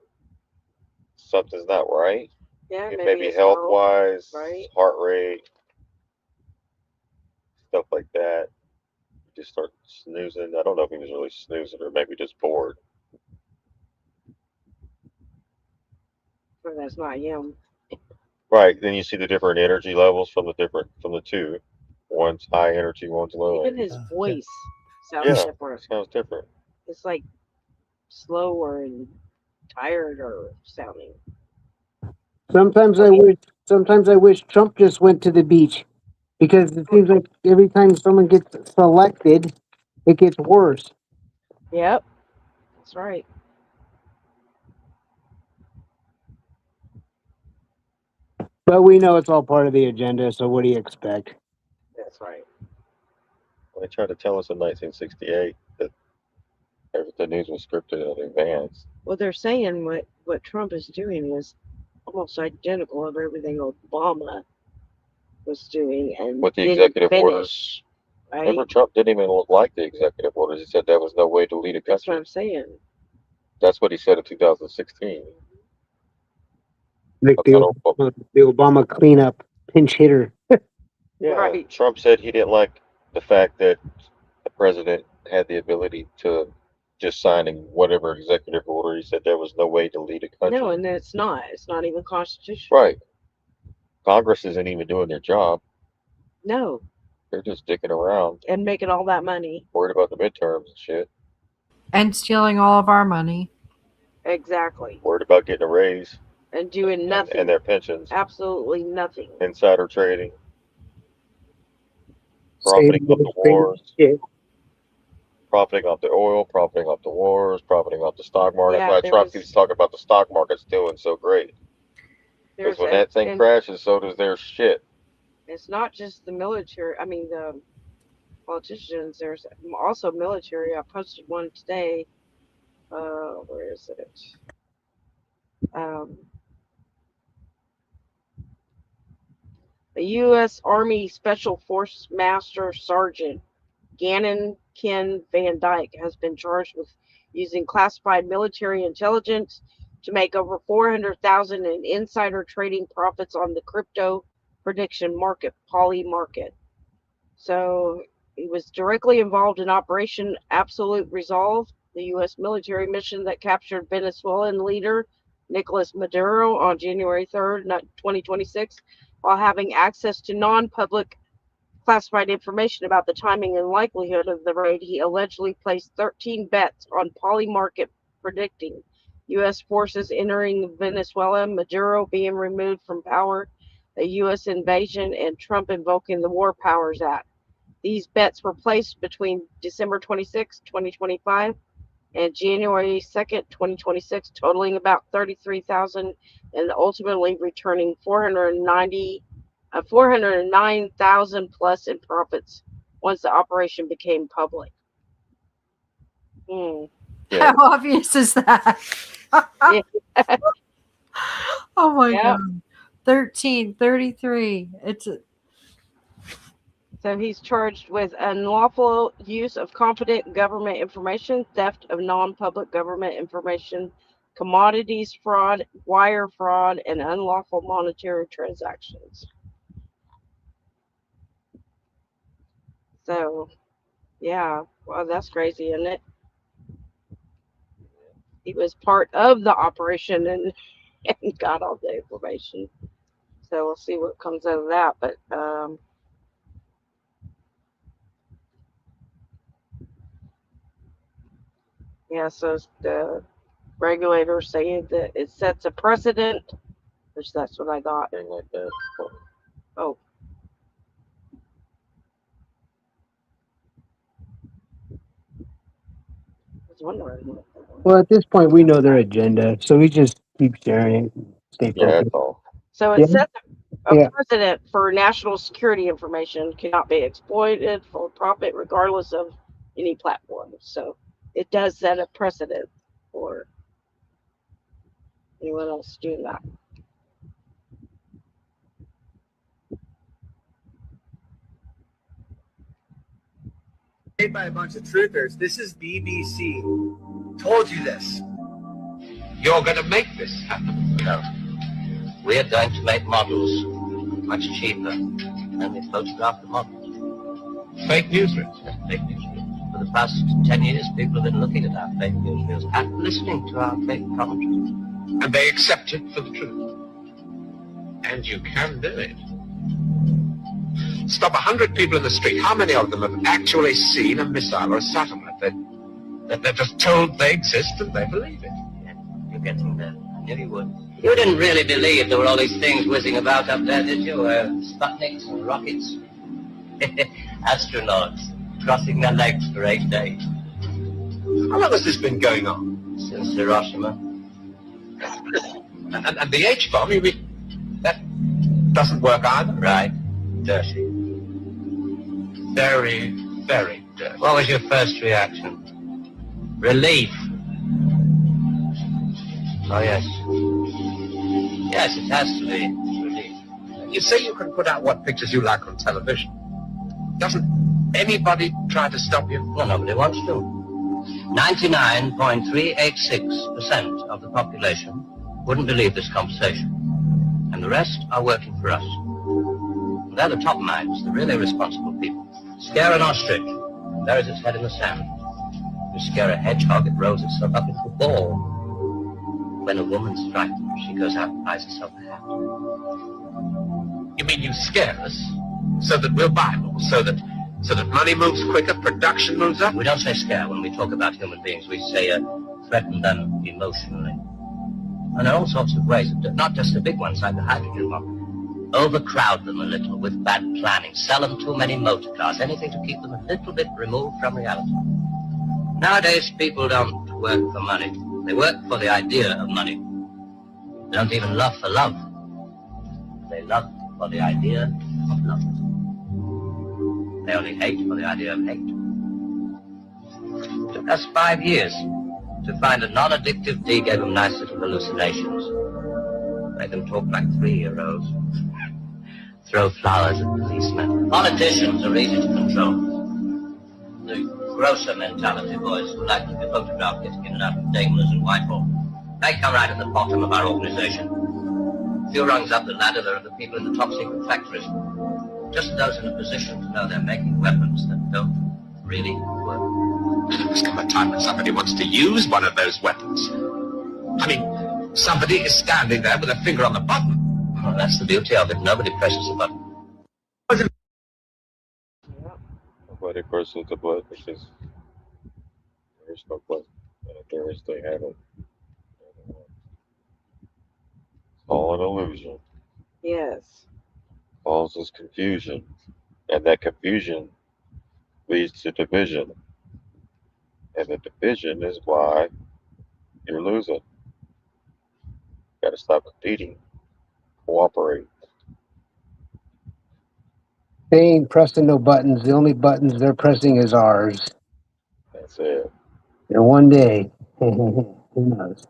S2: Something's not right.
S5: Yeah.
S2: Maybe
S5: it's
S2: health wise,
S5: right?
S2: heart rate, stuff like that. You just start snoozing. I don't know if he was really snoozing or maybe just bored.
S5: But that's not him.
S2: Right. Then you see the different energy levels from the two. One's high energy, one's low.
S5: Even his voice sounds different.
S2: Sounds different.
S5: It's like slower and tired or sounding.
S4: Sometimes I wish Trump just went to the beach, because it seems like every time someone gets selected, it gets worse.
S5: Yep. That's right.
S4: But we know it's all part of the agenda, so what do you expect?
S5: That's right.
S2: They tried to tell us in 1968 that the news was scripted in advance.
S5: Well, they're saying what Trump is doing is almost identical of everything Obama was doing and
S2: With the
S5: didn't
S2: executive
S5: finish.
S2: orders.
S5: Right?
S2: Remember, Trump didn't even like the executive orders. He said there was no way to lead a
S5: That's what
S2: country.
S5: I'm saying.
S2: That's what he said in 2016.
S4: Like the Obama cleanup pinch hitter.
S2: Yeah,
S5: Right.
S2: Trump said he didn't like the fact that the president had the ability to just signing whatever executive order. He said there was no way to lead a country.
S5: No, and it's not. It's not even constitutional.
S2: Right. Congress isn't even doing their job.
S5: No.
S2: They're just dicking around,
S5: And making all that money.
S2: worried about the midterms and shit.
S8: And stealing all of our money.
S5: Exactly.
S2: Worried about getting a raise.
S5: And doing nothing.
S2: And their pensions.
S5: Absolutely nothing.
S2: Insider trading. Profiting off the wars.
S4: Yeah.
S2: Profiting off the oil, profiting off the wars, profiting off the stock market.
S5: Yeah,
S2: That's why Trump keeps talking about the stock market's doing so great. Because when that thing crashes, so does their shit.
S5: It's not just the military. I mean, the politicians. There's also military. I posted one today. Where is it? The U.S. Army Special Force Master Sergeant Gannon Ken Van Dyke has been charged with using classified military intelligence to make over $400,000 in insider trading profits on the crypto prediction market, Poly market. So he was directly involved in Operation Absolute Resolve, the U.S. military mission that captured Venezuelan leader Nicolas Maduro on January 3rd, 2026, while having access to non-public classified information about the timing and likelihood of the raid. He allegedly placed 13 bets on Poly market predicting U.S. forces entering Venezuela, Maduro being removed from power, a U.S. invasion, and Trump invoking the War Powers Act. These bets were placed between December 26, 2025 and January 2nd, 2026, totaling about $33,000 and ultimately returning $409,000 plus in profits once the operation became public.
S8: How obvious is that? Oh my God. 1333.
S5: So he's charged with unlawful use of confident government information, theft of non-public government information, commodities fraud, wire fraud, and unlawful monetary transactions. So, yeah, well, that's crazy, isn't it? He was part of the operation and got all the information. So we'll see what comes out of that. But yeah, so the regulators saying that it sets a precedent, which that's what I thought.
S2: Like that.
S5: Oh. I was wondering what that was.
S4: Well, at this point, we know their agenda, so we just keep sharing it. Stay
S2: Yeah,
S4: focused.
S2: that's all.
S5: So it sets a
S4: Yeah.
S5: precedent for national security information cannot be exploited for profit regardless of any platform. So it does set a precedent for anyone else doing that.
S11: Made by a bunch of truthers. This is BBC. Told you this.
S13: You're going to make this happen. No. We're going to make models much cheaper than we photograph the models. Fake news reels? Fake news reels. For the past 10 years, people have been looking at our fake news reels and listening to our fake commentary. And they accept it for the truth. And you can do it. Stop 100 people in the street. How many of them have actually seen a missile or a satellite? They're just told they exist and they believe it. Yeah, you're getting there. I knew you would. You didn't really believe there were all these things whizzing about up there, did you? Sputniks and rockets. Astronauts crossing their legs for 8 days. How long has this been going on? Since Hiroshima. And the H-bomb, you mean? doesn't work either. Right. Dirty. Very, very dirty. What was your first reaction? Relief. Oh, yes. Yes, it has to be relief.
S18: You say you can put out what pictures you like on television. Doesn't anybody try to stop you?
S13: No, nobody wants to. 99.386% of the population wouldn't believe this conversation. And the rest are working for us. And they're the top minds, the really responsible people. Scare an ostrich, buries its head in the sand. You scare a hedgehog, it rolls itself up into a ball. When a woman's frightened, she goes out and buys herself a hat.
S18: You mean you scare us so that we'll buy more, so that money moves quicker, production moves up?
S13: We don't say scare when we talk about human beings. We say threaten them emotionally. And there are all sorts of ways, not just the big ones like the hydrogen bomb. Overcrowd them a little with bad planning. Sell them too many motor cars. Anything to keep them a little bit removed from reality. Nowadays, people don't work for money. They work for the idea of money. They don't even love for love. They love for the idea of love. They only hate for the idea of hate. It took us 5 years to find a non-addictive D, gave them nice little hallucinations. Made them talk like 3-year-olds. Throw flowers at policemen. Politicians are easy to control. The grosser mentality boys who like to be photographed getting in and out of Daimlers and Whitehall. They come right at the bottom of our organization. A few rungs up the ladder, there are the people in the top secret factories. Just those in a position to know they're making weapons that don't really work.
S18: There's come a time when somebody wants to use one of those weapons. I mean, somebody is standing there with a finger on the button.
S13: Well, that's the beauty of it. Nobody presses the button.
S2: Nobody presses the button because there's no button. There is, they have it. It's all an illusion.
S5: Yes.
S2: Causes confusion. And that confusion leads to division. And the division is why you're losing. Got to stop competing. Cooperate.
S4: They ain't pressing no buttons. The only buttons they're pressing is ours.
S2: That's it.
S4: And one day, who knows?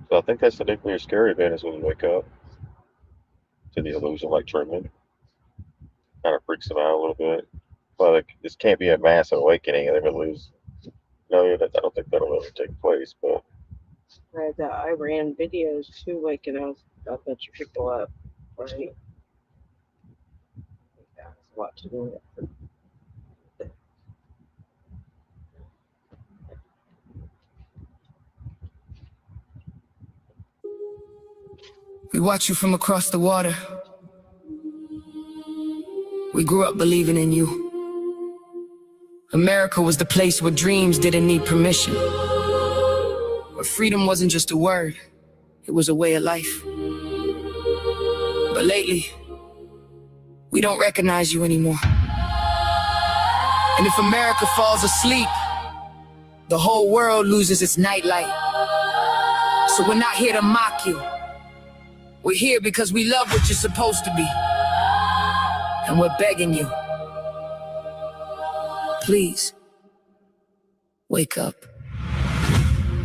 S2: So I think that's the nuclear scare event is when we wake up to the illusion like Truman. Kind of freaks them out a little bit. But this can't be a massive awakening and they're going to lose. No, I don't think that'll ever take place. But
S5: I ran videos too, waking a bunch of people up. Right? That's a lot to do.
S19: We watch you from across the water. We grew up believing in you. America was the place where dreams didn't need permission. Where freedom wasn't just a word, it was a way of life. But lately, we don't recognize you anymore. And if America falls asleep, the whole world loses its nightlight. So we're not here to mock you. We're here because we love what you're supposed to be. And we're begging you. Please, wake up.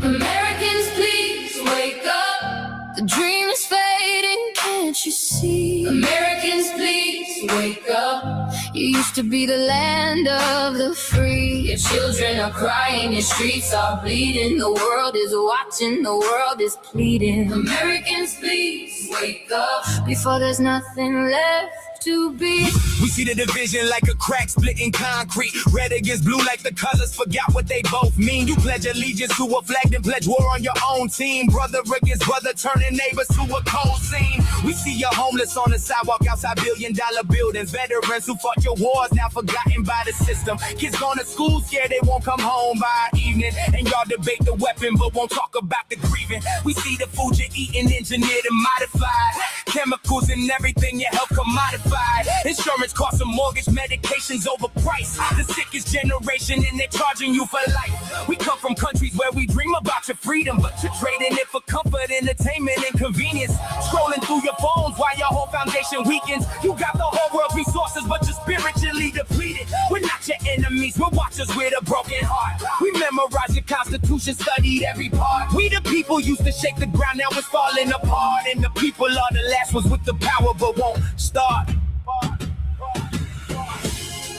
S20: Americans, please wake up. The dream is fading, can't you see? Americans, please wake up. You used to be the land of the free. Your children are crying, your streets are bleeding. The world is watching, the world is pleading. Americans, please wake up. Before there's nothing left to be.
S21: We see the division like a crack split in concrete. Red against blue like the colors forgot what they both mean. You pledge allegiance to a flag, then pledge war on your own team. Brother against brother, turning neighbors to a cold scene. We see you homeless on the sidewalk outside billion-dollar buildings. Veterans who fought your wars now forgotten by the system. Kids going to school scared they won't come home by evening. evening. And y'all debate the weapon, but won't talk about the grieving. We see the food you're eating engineered and modified. Chemicals and everything, your health commodified. Insurance costs a mortgage, medications overpriced. The sickest generation and they're charging you for life. We come from countries where we dream about your freedom, but you're trading it for comfort, entertainment, and convenience. Scrolling through your phones while your whole foundation weakens. You got the whole world's resources, but you're spiritually depleted. We're not your enemies, we're watchers with a broken heart. We memorize your constitution, studied every part. We the people used to shake the ground, now it's falling apart. And the people are the last ones with the power, but won't start.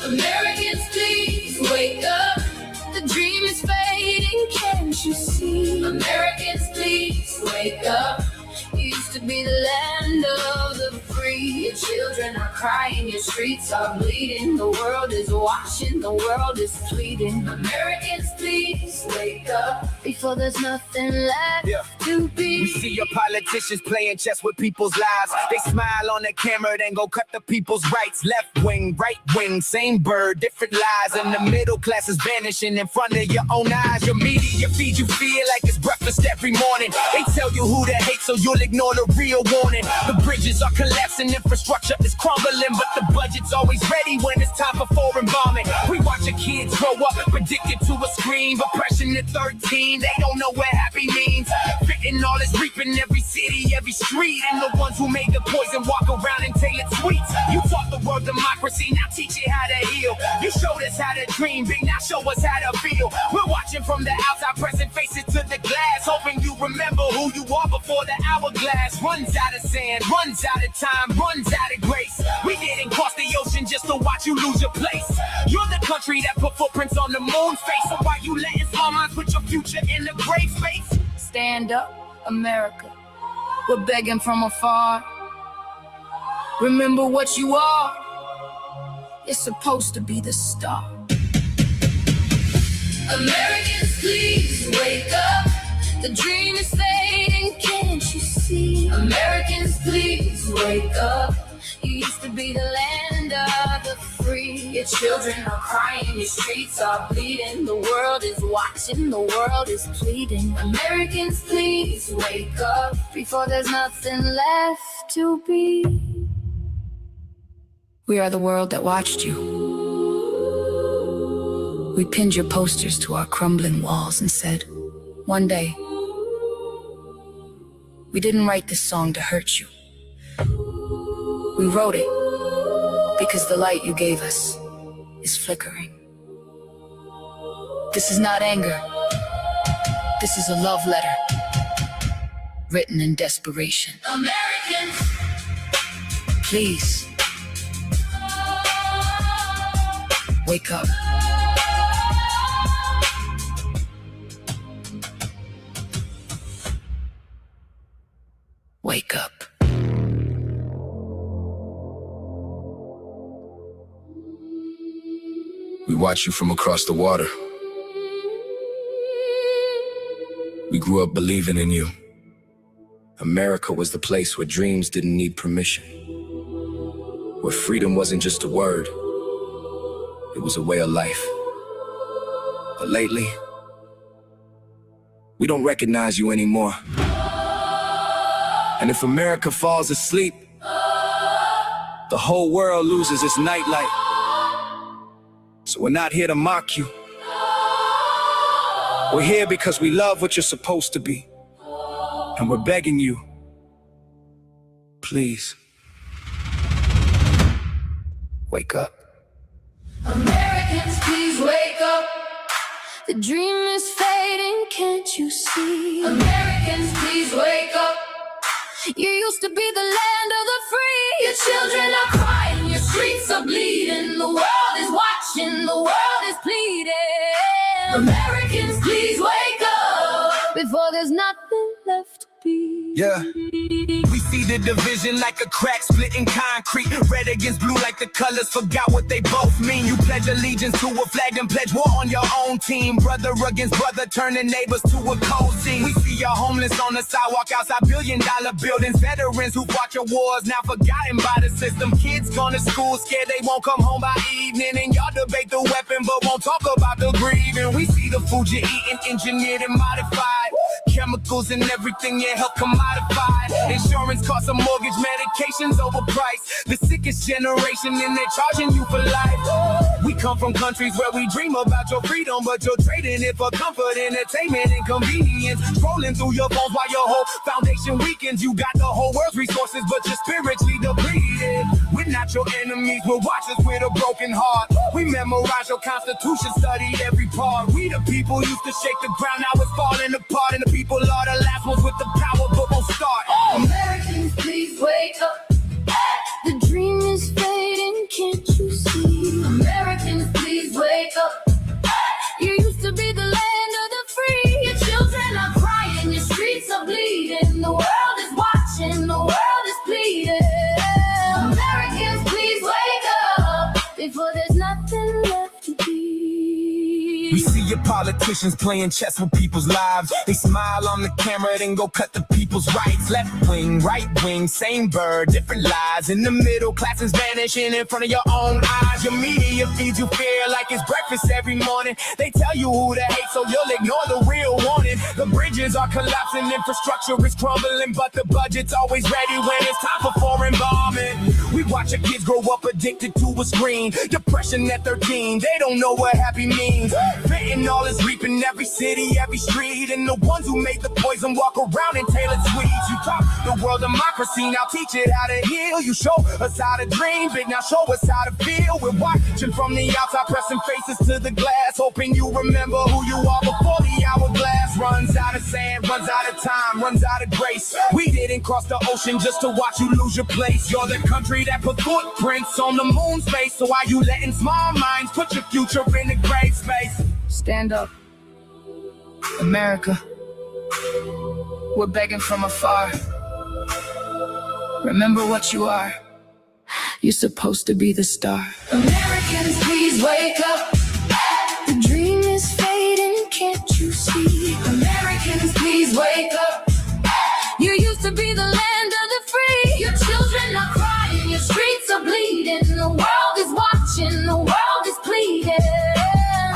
S20: Americans, please wake up. The dream is fading, can't you see? Americans, please wake up. You used to be the land of the free. Your children are crying, your streets are bleeding. The world is watching, the world is pleading. Americans, please wake up before there's nothing left to be.
S21: We see your politicians playing chess with people's lives. They smile on the camera, then go cut the people's rights. Left wing, right wing, same bird, different lies. And the middle class is vanishing in front of your own eyes. Your media feeds you fear like it's breakfast every morning. They tell you who to hate, so you'll ignore the real warning. The bridges are collapsing, infrastructure is crumbling, but the budget's always ready when it's time for foreign bombing. We watch your kids grow up, addicted to a screen. Oppression at 13, they don't know what happy means. Fitting all is reaping every city, every street. And the ones who made the poison walk around and tail it sweets. You taught the world democracy, now teach it how to heal. You showed us how to dream big, now show us how to feel. We're watching from the outside, pressing faces to the glass, hoping you remember who you are before the hourglass runs out of sand, runs out of time, runs out of grace. We didn't cross the ocean just to watch you lose your place. You're the country that put footprints on the moon's face. So why you letting small minds put your future in the grave space?
S20: Stand up, America. We're begging from afar. Remember what you are. You're supposed to be the star. Americans, please wake up. The dream is fading, can't you see? Americans, please wake up. You used to be the land of the free. Your children are crying, your streets are bleeding. The world is watching, the world is pleading. Americans, please wake up before there's nothing left to be. We are the world that watched you. We pinned your posters to our crumbling walls and said, one day. We didn't write this song to hurt you. We wrote it because the light you gave us is flickering. This is not anger. This is a love letter written in desperation. Americans, please wake up. Wake up.
S7: We watch you from across the water. We grew up believing in you. America was the place where dreams didn't need permission. Where freedom wasn't just a word, it was a way of life. But lately, we don't recognize you anymore. And if America falls asleep, the whole world loses its nightlight. So we're not here to mock you. We're here because we love what you're supposed to be. And we're begging you, please, wake up.
S20: Americans, please wake up. The dream is fading, can't you see? Americans, please wake up. You used to be the land of the free. Your children are crying, your streets are bleeding. The world is watching, the world is pleading. Americans, please wake up before there's nothing left to be.
S21: Yeah. We see the division like a crack split in concrete. Red against blue like the colors forgot what they both mean. You pledge allegiance to a flag and pledge war on your own team. Brother against brother, turning neighbors to a cold scene. We see your homeless on the sidewalk outside billion-dollar buildings. Veterans who fought your wars now forgotten by the system. Kids gone to school scared they won't come home by evening. And y'all debate the weapon but won't talk about the grieving. We see the food you're eating engineered and modified. Chemicals and everything you help commodified. Insurance costs a mortgage, medications overpriced. The sickest generation and they're charging you for life. We come from countries where we dream about your freedom, but you're trading it for comfort, entertainment, and convenience. Scrolling through your phones while your whole foundation weakens. You got the whole world's resources, but you're spiritually depleted. We're not your enemies, we're watchers with a broken heart. We memorize your constitution, studied every part. We the people used to shake the ground, now it's falling apart. And the people are the last ones with the power, but won't start.
S20: Americans, please wake up. The dream is fading, can't you see? Americans, please wake up. You used to be the land of the free. Your children are crying, your streets are bleeding. The world is watching, the world is bleeding. Americans, please wake up before there's nothing left to be.
S21: We see your politicians playing chess with people's lives. They smile on the camera, then go cut the people's rights. Left wing, right wing, same bird, different lies. In the middle, class is vanishing in front of your own eyes. Your media feeds you fear like it's breakfast every morning. They tell you who to hate, so you'll ignore the real warning. The bridges are collapsing, infrastructure is crumbling, but the budget's always ready when it's time for foreign bombing. We watch your kids grow up addicted to a screen. Depression at 13, they don't know what happy means. Fentanyl is reaping every city, every street. And the ones who made the poison walk around in tailored suites. You taught the world democracy, now teach it how to heal. You show us how to dream big, now show us how to feel. We're watching from the outside, pressing faces to the glass, hoping you remember who you are before the hourglass runs out of sand, runs out of time, runs out of grace. We didn't cross the ocean just to watch you lose your place. You're the country that put footprints on the moon's face. So why you letting small minds put your future in the gray space?
S19: Stand up, America. We're begging from afar. Remember what you are. You're supposed to be the star.
S20: Americans, please wake up. The dream is fading, can't you see? Americans, please wake up. You used to be the land of the free. Your children are crying, your streets are bleeding. The world is watching, the world is pleading.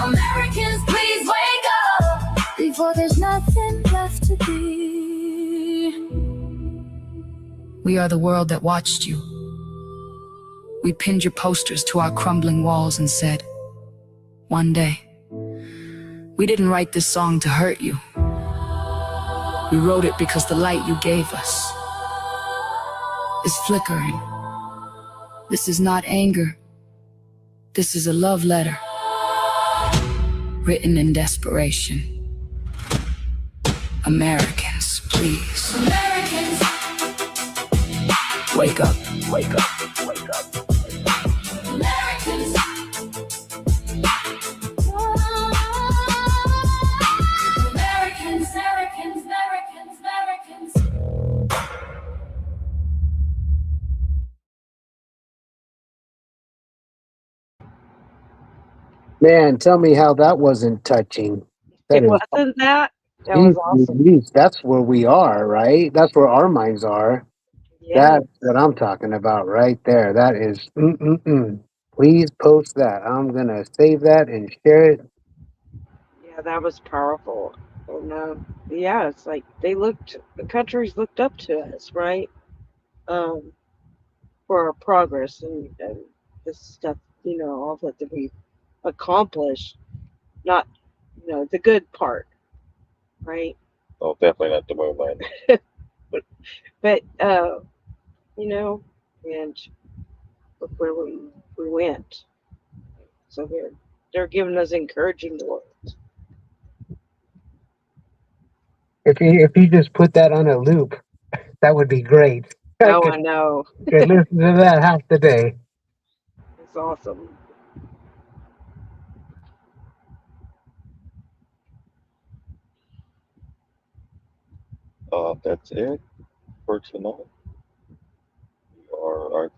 S20: Americans, please wake up before there's nothing left to be.
S19: We are the world that watched you. We pinned your posters to our crumbling walls and said, one day. We didn't write this song to hurt you. We wrote it because the light you gave us is flickering. This is not anger. This is a love letter written in desperation. Americans, please.
S20: Americans,
S19: wake up, wake up, wake up.
S20: Americans. Americans, Americans, Americans, Americans.
S4: Man, tell me how that wasn't touching.
S5: It wasn't that. That was awesome.
S4: Geez, that's where we are, right? That's where our minds are.
S5: Yeah.
S4: That's what I'm talking about right there. That is, Please post that. I'm going to save that and share it.
S5: Yeah, that was powerful. And yeah, it's like the countries looked up to us, right? For our progress and this stuff, all that we accomplished. Not, the good part, right?
S2: Oh, definitely not the moon landing.
S5: But and look where we went. So they're giving us encouraging words.
S4: If you just put that on a loop, that would be great.
S5: Oh, I know.
S4: Could listen to that half the day.
S5: It's awesome.
S2: That's it for tonight.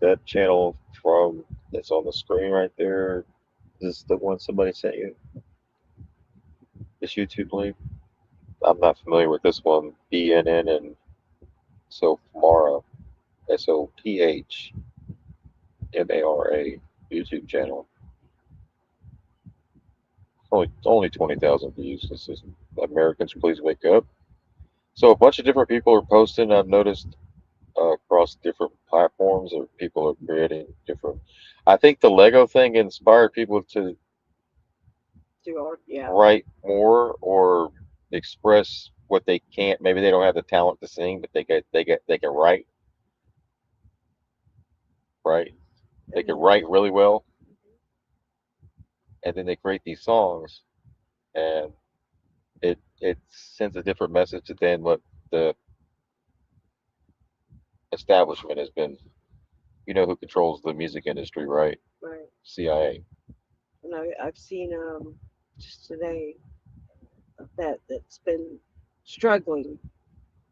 S2: right, that channel from that's on the screen right there. Is this the one somebody sent you? This YouTube link? I'm not familiar with this one. BNN and Sophmara, SOPHMARA YouTube channel. Only 20,000 views. This is Americans, please wake up. So a bunch of different people are posting. I've noticed across different platforms, or people are creating different. I think the Lego thing inspired people to write more or express what they can't. Maybe they don't have the talent to sing, but they can write. Right? They can write really well, and then they create these songs, and it sends a different message than what the establishment has been. You know who controls the music industry, right?
S5: Right.
S2: CIA.
S5: And I've seen just today that's been struggling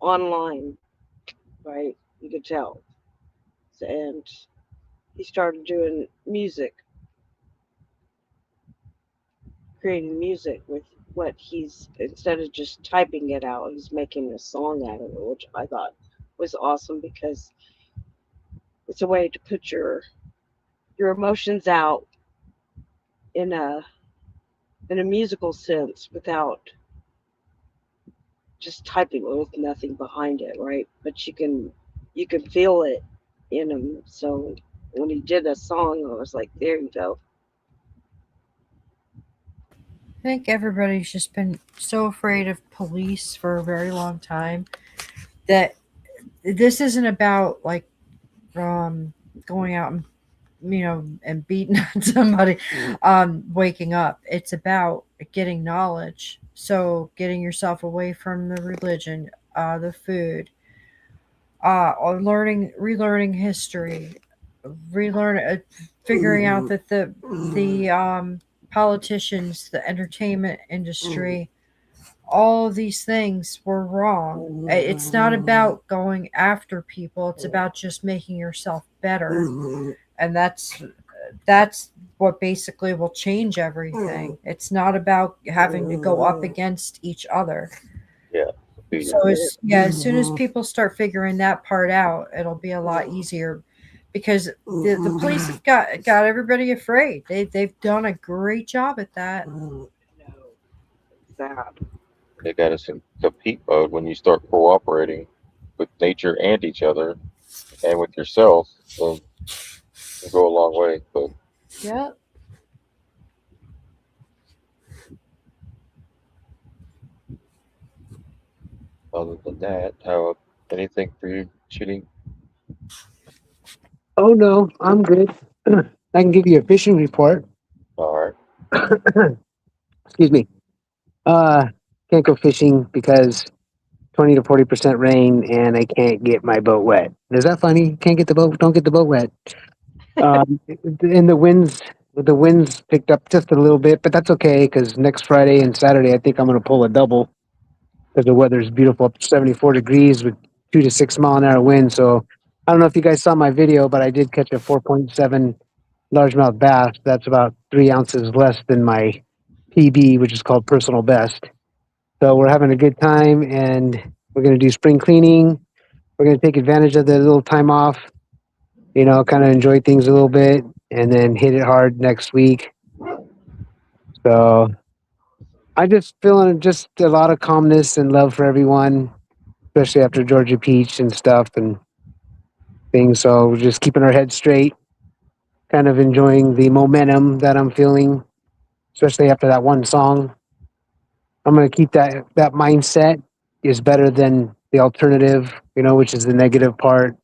S5: online, right? You could tell. And he started doing music, creating music with what he's, instead of just typing it out, he's making a song out of it, which I thought was awesome because it's a way to put your emotions out in a musical sense without just typing with nothing behind it, right? But you can feel it in him. So when he did a song, I was like, there you go.
S8: I think everybody's just been so afraid of police for a very long time that this isn't about like going out and and beating on somebody, waking up. It's about getting knowledge. So getting yourself away from the religion, the food, or relearning history, figuring out that the politicians, the entertainment industry, all of these things were wrong. It's not about going after people. It's about just making yourself better. And that's what basically will change everything. It's not about having to go up against each other.
S2: Yeah.
S8: So as soon as people start figuring that part out, it'll be a lot easier because the police have got everybody afraid. They've done a great job at that.
S2: They got us in compete mode when you start cooperating with nature and each other and with yourself. It'll go a long way. But
S8: yeah.
S2: Other than that, how anything for you, Chitty?
S4: Oh no, I'm good. I can give you a fishing report.
S2: All right.
S4: Excuse me. Can't go fishing because 20 to 40% rain and I can't get my boat wet. Is that funny? Can't get the boat, don't get the boat wet. And the winds picked up just a little bit, but that's okay because next Friday and Saturday I think I'm going to pull a double because the weather's beautiful, up to 74 degrees with 2 to 6 mile an hour wind. So I don't know if you guys saw my video, but I did catch a 4.7 largemouth bass. That's about 3 ounces less than my PB, which is called personal best. So we're having a good time, and we're going to do spring cleaning. We're going to take advantage of the little time off, kind of enjoy things a little bit, and then hit it hard next week. So I just feeling just a lot of calmness and love for everyone, especially after Georgia Peach and stuff and things. So we're just keeping our heads straight, kind of enjoying the momentum that I'm feeling, especially after that one song. I'm going to keep that mindset is better than the alternative, which is the negative part.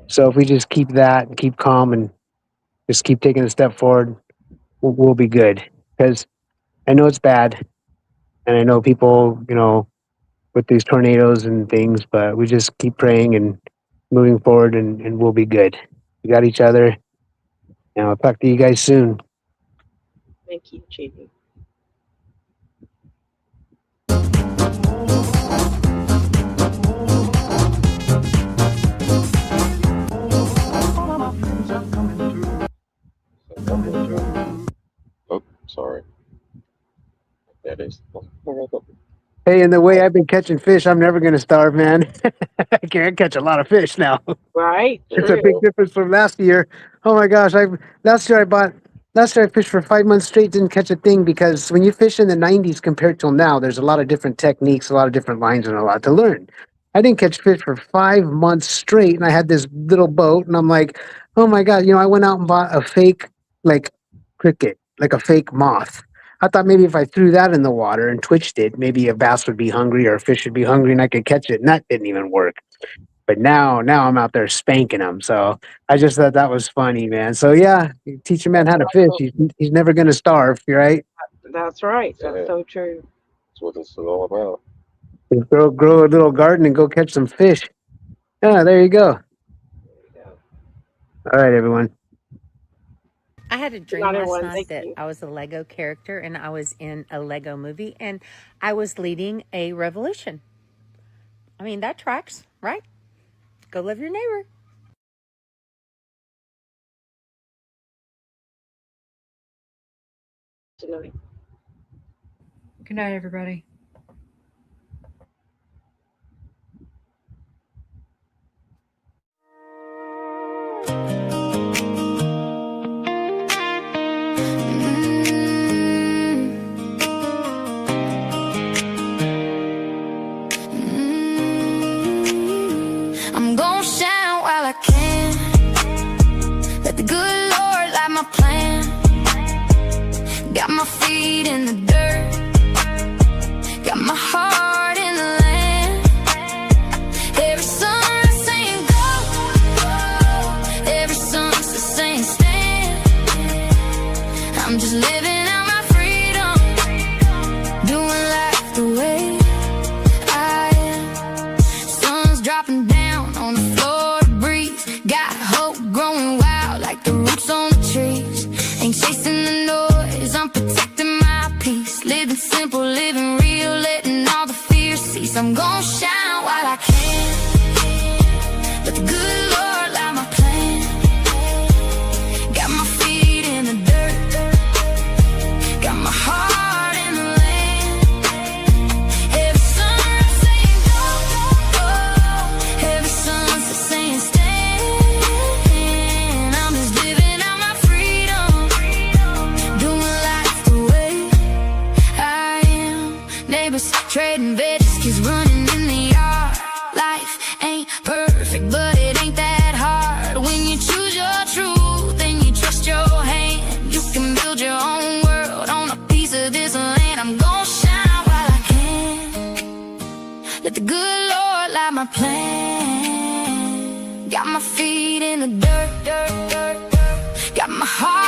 S4: So if we just keep that and keep calm and just keep taking a step forward, we'll be good. Because I know it's bad. And I know people, with these tornadoes and things, but we just keep praying and moving forward and we'll be good. We got each other. And I'll talk to you guys soon.
S5: Thank you, JB.
S2: That is.
S4: Hey, and the way I've been catching fish, I'm never going to starve, man. I can catch a lot of fish now.
S5: Right?
S4: It's a big
S5: True.
S4: difference from last year. Oh my gosh! Last year I fished for 5 months straight, didn't catch a thing because when you fish in the 90s compared till now, there's a lot of different techniques, a lot of different lines, and a lot to learn. I didn't catch fish for 5 months straight, and I had this little boat, and I'm like, oh my god! I went out and bought a fake like cricket, like a fake moth. I thought maybe if I threw that in the water and twitched it, maybe a bass would be hungry or a fish would be hungry, and I could catch it. And that didn't even work. But now I'm out there spanking them. So I just thought that was funny, man. So yeah, you teach a man how to fish. He's never going to starve, right?
S5: That's right. That's so true.
S2: That's what this is all about.
S4: Just grow a little garden and go catch some fish. Yeah, there you go. All right, everyone.
S12: I had a dream
S5: Not
S12: last
S5: everyone.
S12: night
S5: Thank
S12: that
S5: you.
S12: I was a Lego character and I was in a Lego movie and I was leading a revolution. I mean, that tracks, right? Go love your neighbor.
S5: Tonight.
S8: Good night, everybody.
S20: I'm gonna shine while I can. Let the good Lord light my plan. Got my feet in the dirt. Got my heart in the land. Every song saying go, go. Every song saying stand. I'm just living out my freedom, doing life the way I am. Sun's dropping down on the floor to breeze. Got hope growing wild like the roots on the trees. Ain't chasing the noise, I'm protecting my peace. Living simple, living real, letting all the fear cease. I'm gonna shine while I can. Let the good Lord light my plan. Got my feet in the dirt. Got my heart in the land. Every song saying go, go, go. Every song saying stand. I'm just living out my freedom, doing life the way I am. Neighbors trading veggies, kids running in the yard. Life ain't perfect, but it ain't that hard. When you choose your truth and you trust your hand, you can build your own world on a piece of this land. I'm gonna shine while I can. Let the good Lord light my plan. Got my feet in the dirt, dirt, dirt, dirt. Got my heart